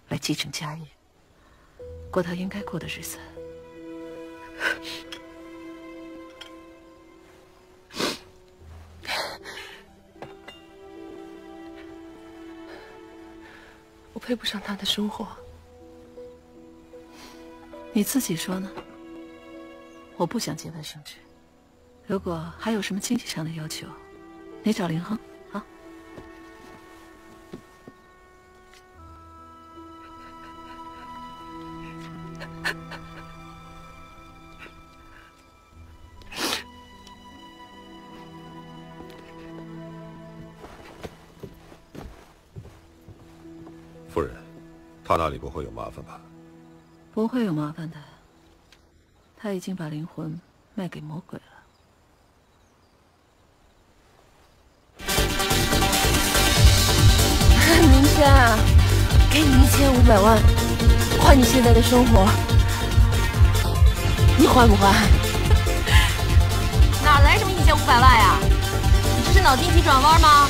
来继承家业，过他应该过的日子。我配不上他的生活。你自己说呢？我不想结婚生子，如果还有什么经济上的要求，你找林亨啊。夫人，他那里不会有麻烦吧？不会有麻烦的，他已经把灵魂卖给魔鬼了。明轩啊，给你1500万，换你现在的生活，你换不换？哪来什么1500万呀？你这是脑筋急转弯吗？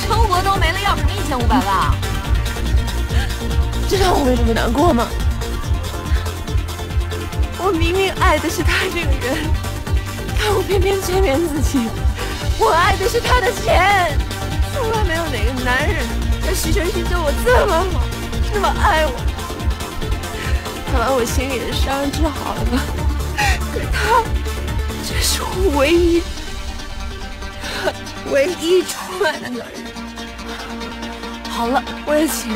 生活都没了，要什么1500万啊？知道我为什么难过吗？我明明爱的是他这个人，但我偏偏催眠自己，我爱的是他的钱。从来没有哪个男人像徐晨曦对我这么好，这么爱我。他把我心里的伤治好了，可他却是我唯一宠爱的男人。好了，为了钱，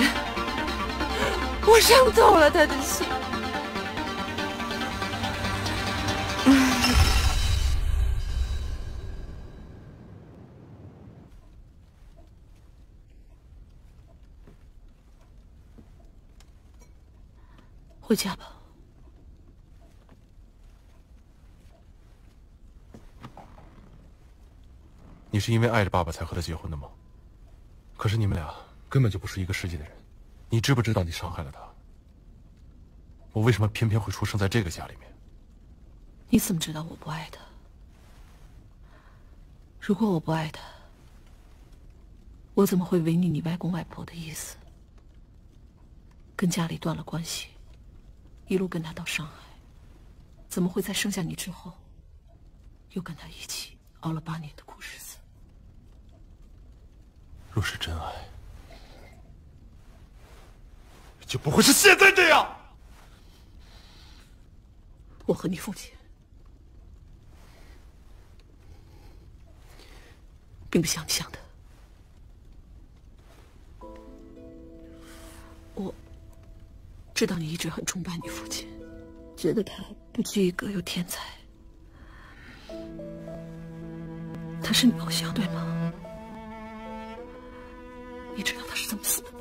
我伤透了他的心。回家吧。你是因为爱着爸爸才和他结婚的吗？可是你们俩根本就不是一个世界的人，你知不知道你伤害了他？我为什么偏偏会出生在这个家里面？你怎么知道我不爱他？如果我不爱他，我怎么会违逆你外公外婆的意思，跟家里断了关系，一路跟他到上海？怎么会在生下你之后，又跟他一起熬了8年的苦日子？若是真爱，就不会是现在这样。我和你父亲并不像你想的。我知道你一直很崇拜你父亲，觉得他不拘一格又天才。他是你偶像，对吗？你知道他是怎么死的吗？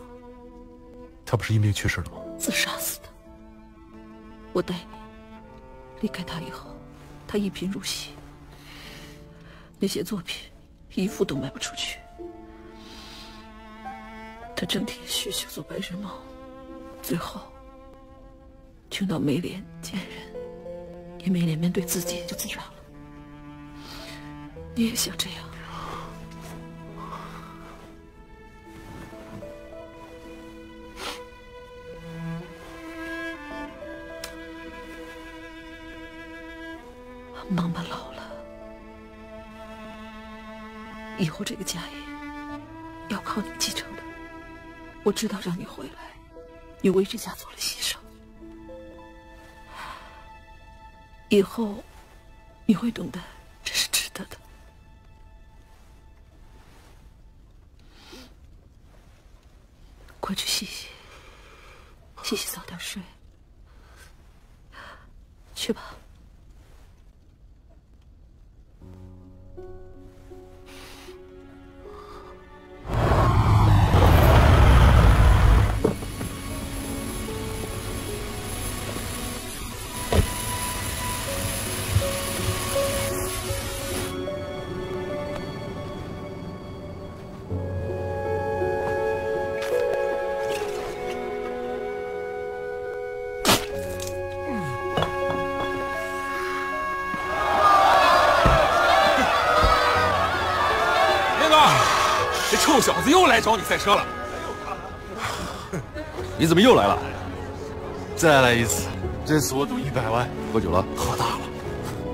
他不是因病去世了吗？自杀死的。我带你离开他以后，他一贫如洗，那些作品一幅都卖不出去。他整天酗酒做白日梦，最后穷到没脸见人，也没脸面对自己，就自杀了。你也想这样？妈妈老了，以后这个家业要靠你继承的。我知道让你回来，你为这家做了牺牲，以后你会懂得这是值得的。快去洗洗，洗洗早点睡，去吧。这臭小子又来找你赛车了。你怎么又来了？再来一次，这次我赌100万。喝酒了？喝大了。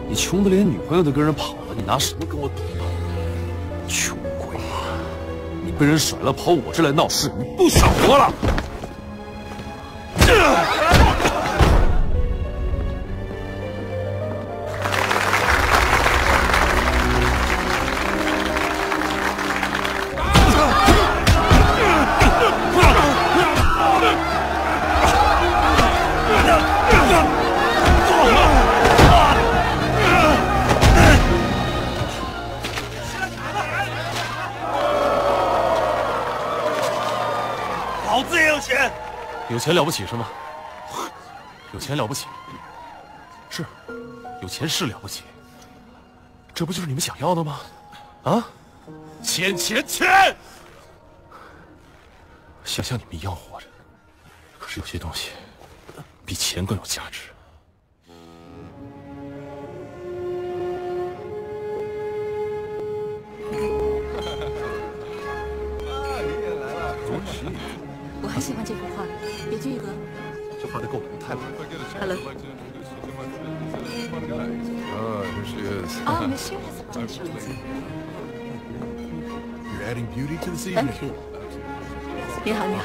你穷的连女朋友都跟人跑了，你拿什么跟我赌呢？穷鬼！你被人甩了跑我这来闹事，你不想活了？老子也有钱，有钱了不起是吗？有钱了不起，是，有钱是了不起，这不就是你们想要的吗？啊，钱钱钱！想像你们一样活着，可是有些东西比钱更有价值。我很喜欢这幅画，别具一格。这画的够太美了。Hello。Here she is. Oh, Monsieur has a bunch of them. You're adding beauty to this evening. Thank you. 你好，你好。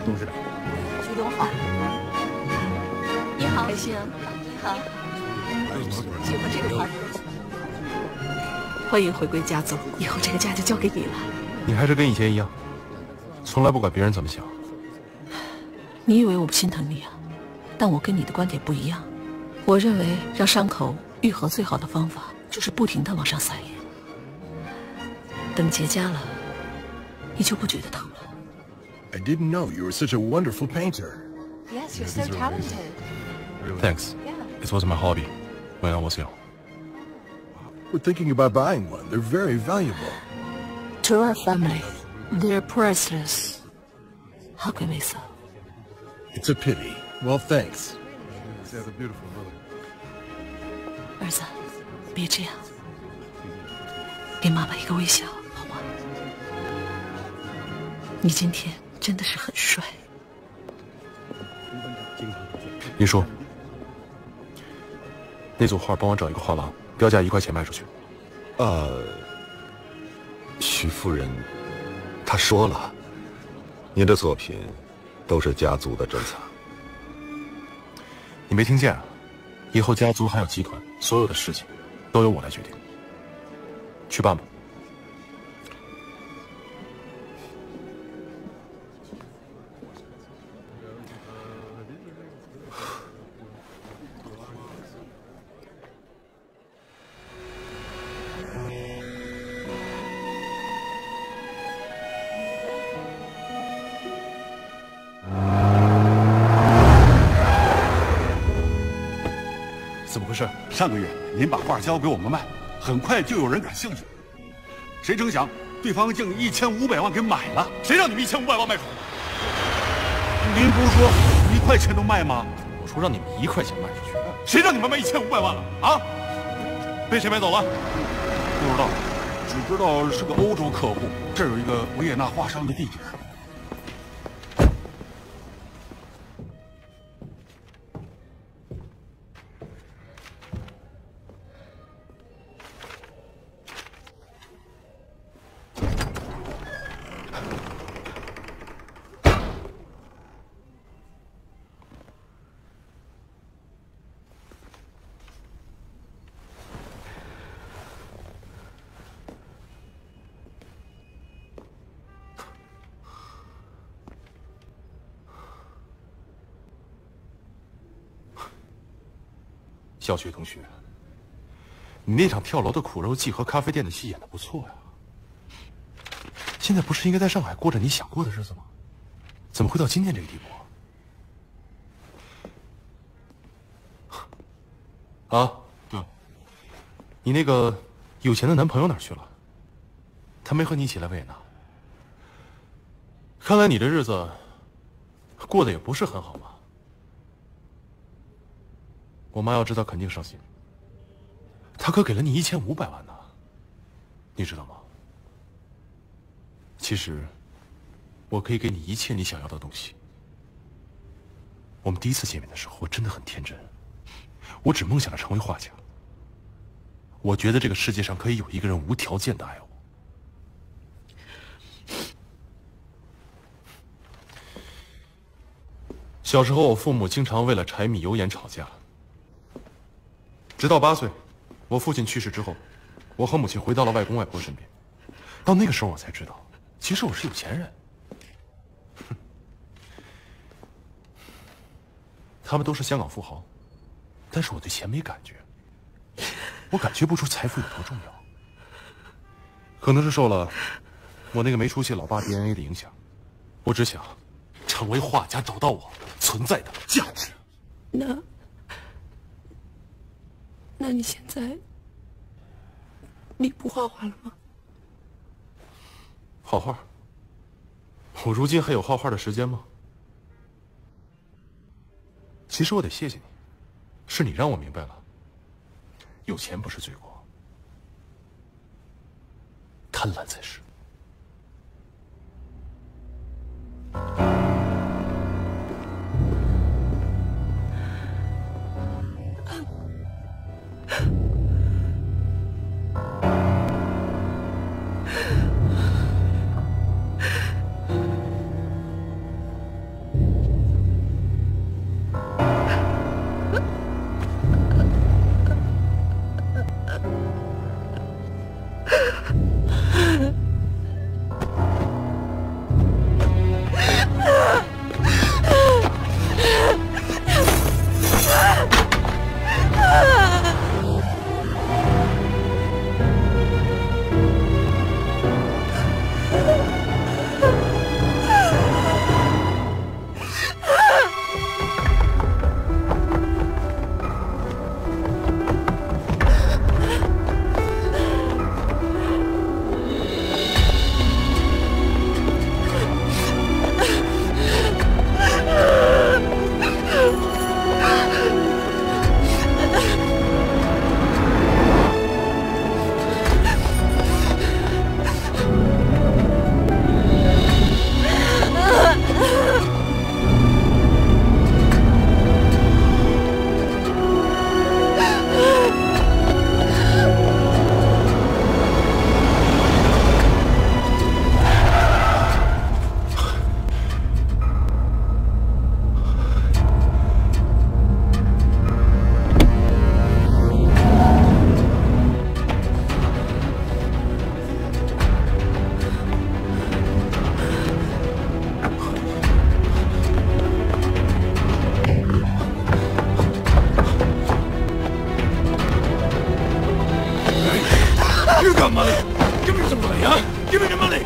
董事长。徐总好。你好。开心啊。你好。喜欢这个画。欢迎回归家族，以后这个家就交给你了。你还是跟以前一样，从来不管别人怎么想。你以为我不心疼你啊？但我跟你的观点不一样。我认为让伤口愈合最好的方法就是不停地往上撒盐。等结痂了，你就不觉得疼了。I didn't know you were such a wonderful painter. Yes, you're so talented. Thanks. It was my hobby when I was young. We're thinking about buying one. They're very valuable. To our family, they're priceless. How can we sell? It's a pity. Well, thanks. That's a beautiful mother. 儿子，别这样，给妈妈一个微笑，好吗？你今天真的是很帅。林叔，那组画帮我找一个画廊，标价1块钱卖出去。徐夫人，她说了，您的作品都是家族的珍藏。你没听见啊？以后家族还有集团，所有的事情都由我来决定。去办吧。怎么回事？上个月您把画交给我们卖，很快就有人感兴趣，谁成想对方竟1500万给买了。谁让你们1500万卖出？您不是说1块钱都卖吗？我说让你们1块钱卖出去。谁让你们卖1500万了啊？被谁买走了？不知道，只知道是个欧洲客户。这儿有一个维也纳画商的地址。小雪同学，你那场跳楼的苦肉计和咖啡店的戏演得不错呀。现在不是应该在上海过着你想过的日子吗？怎么会到今天这个地步啊？对，你那个有钱的男朋友哪儿去了？他没和你一起来维也纳。看来你这日子过得也不是很好嘛。我妈要知道肯定伤心。她可给了你1500万呢，你知道吗？其实，我可以给你一切你想要的东西。我们第一次见面的时候，我真的很天真，我只梦想着成为画家。我觉得这个世界上可以有一个人无条件的爱我。小时候，我父母经常为了柴米油盐吵架。直到8岁，我父亲去世之后，我和母亲回到了外公外婆身边。到那个时候，我才知道，其实我是有钱人。他们都是香港富豪，但是我对钱没感觉，我感觉不出财富有多重要。可能是受了我那个没出息老爸 DNA 的影响，我只想成为画家，找到我存在的价值。那你现在你不画画了吗？画画？我如今还有画画的时间吗？其实我得谢谢你，是你让我明白了，有钱不是罪过，贪婪才是。You got money. Give me some money, huh? Give me your money.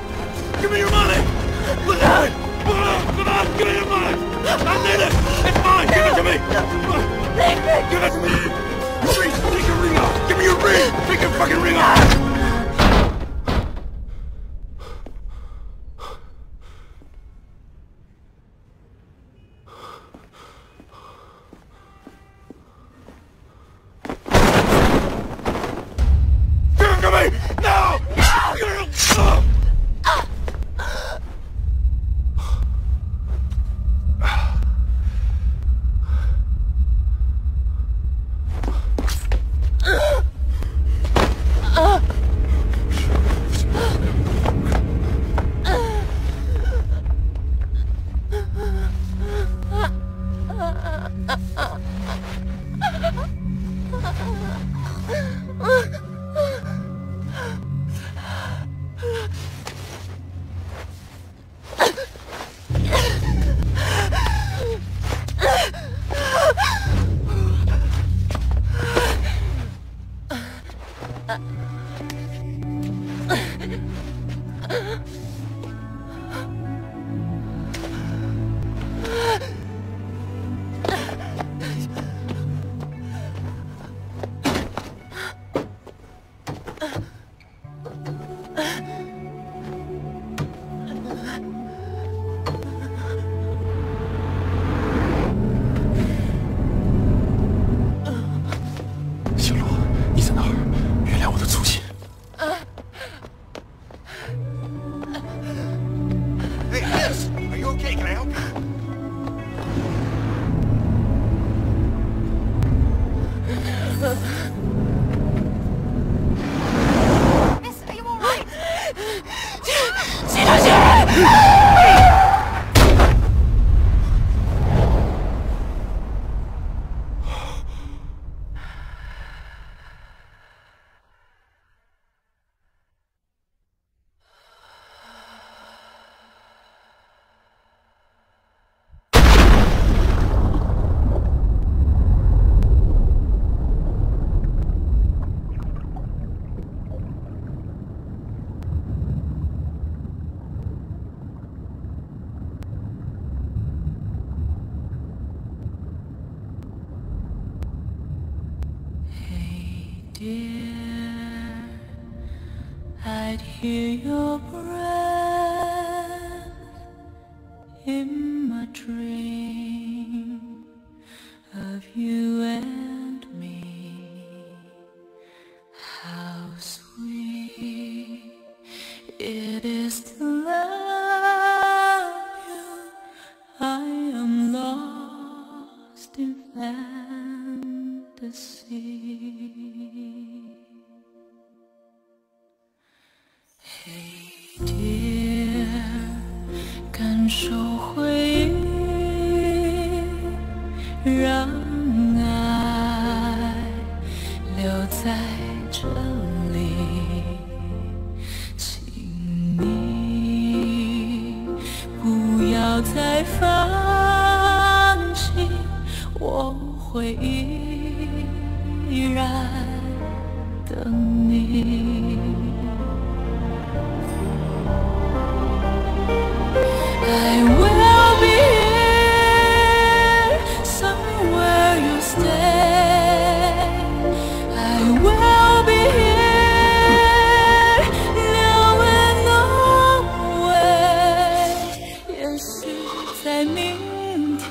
Give me your money. Look out. Come on, give me your money. I need it. It's mine. Give it to me. Give it to me. Hurry, take your ring off. Give me your ring. Take your fucking ring off. I'd hear your breath in my dream of you and me. How sweet it is to love you. I am lost in fantasy. Hey dear， 感受回忆，让爱留在这里，请你不要再放弃，我会依然等你。I will be here somewhere you stay. I will be here now and always. 也许在明天，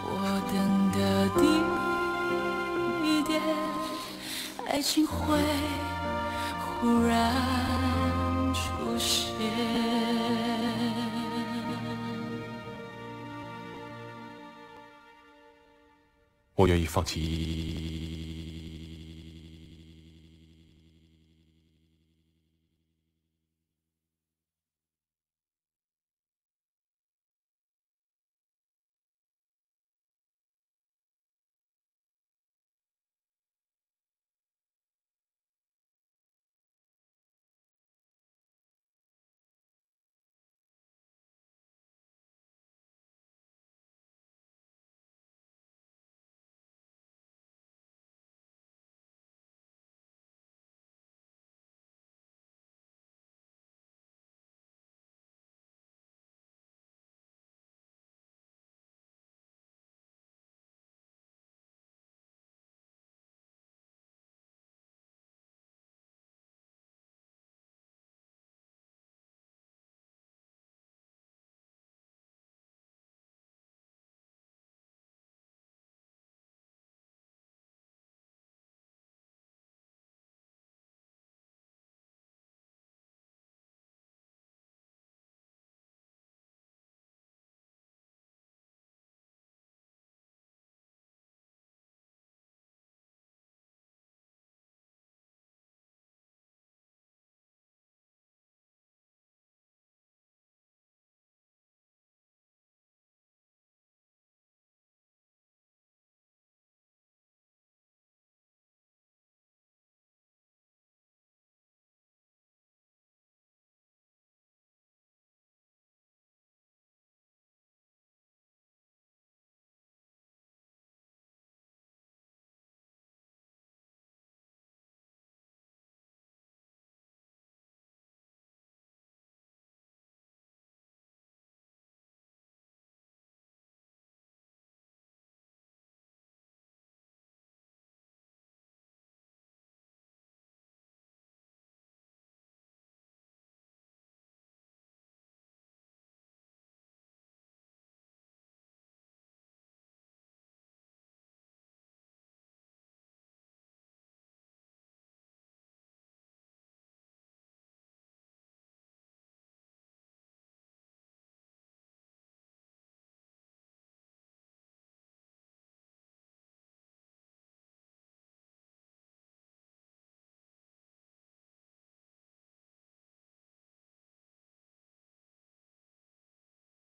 我等的地点，爱情会忽然出现。我愿意放弃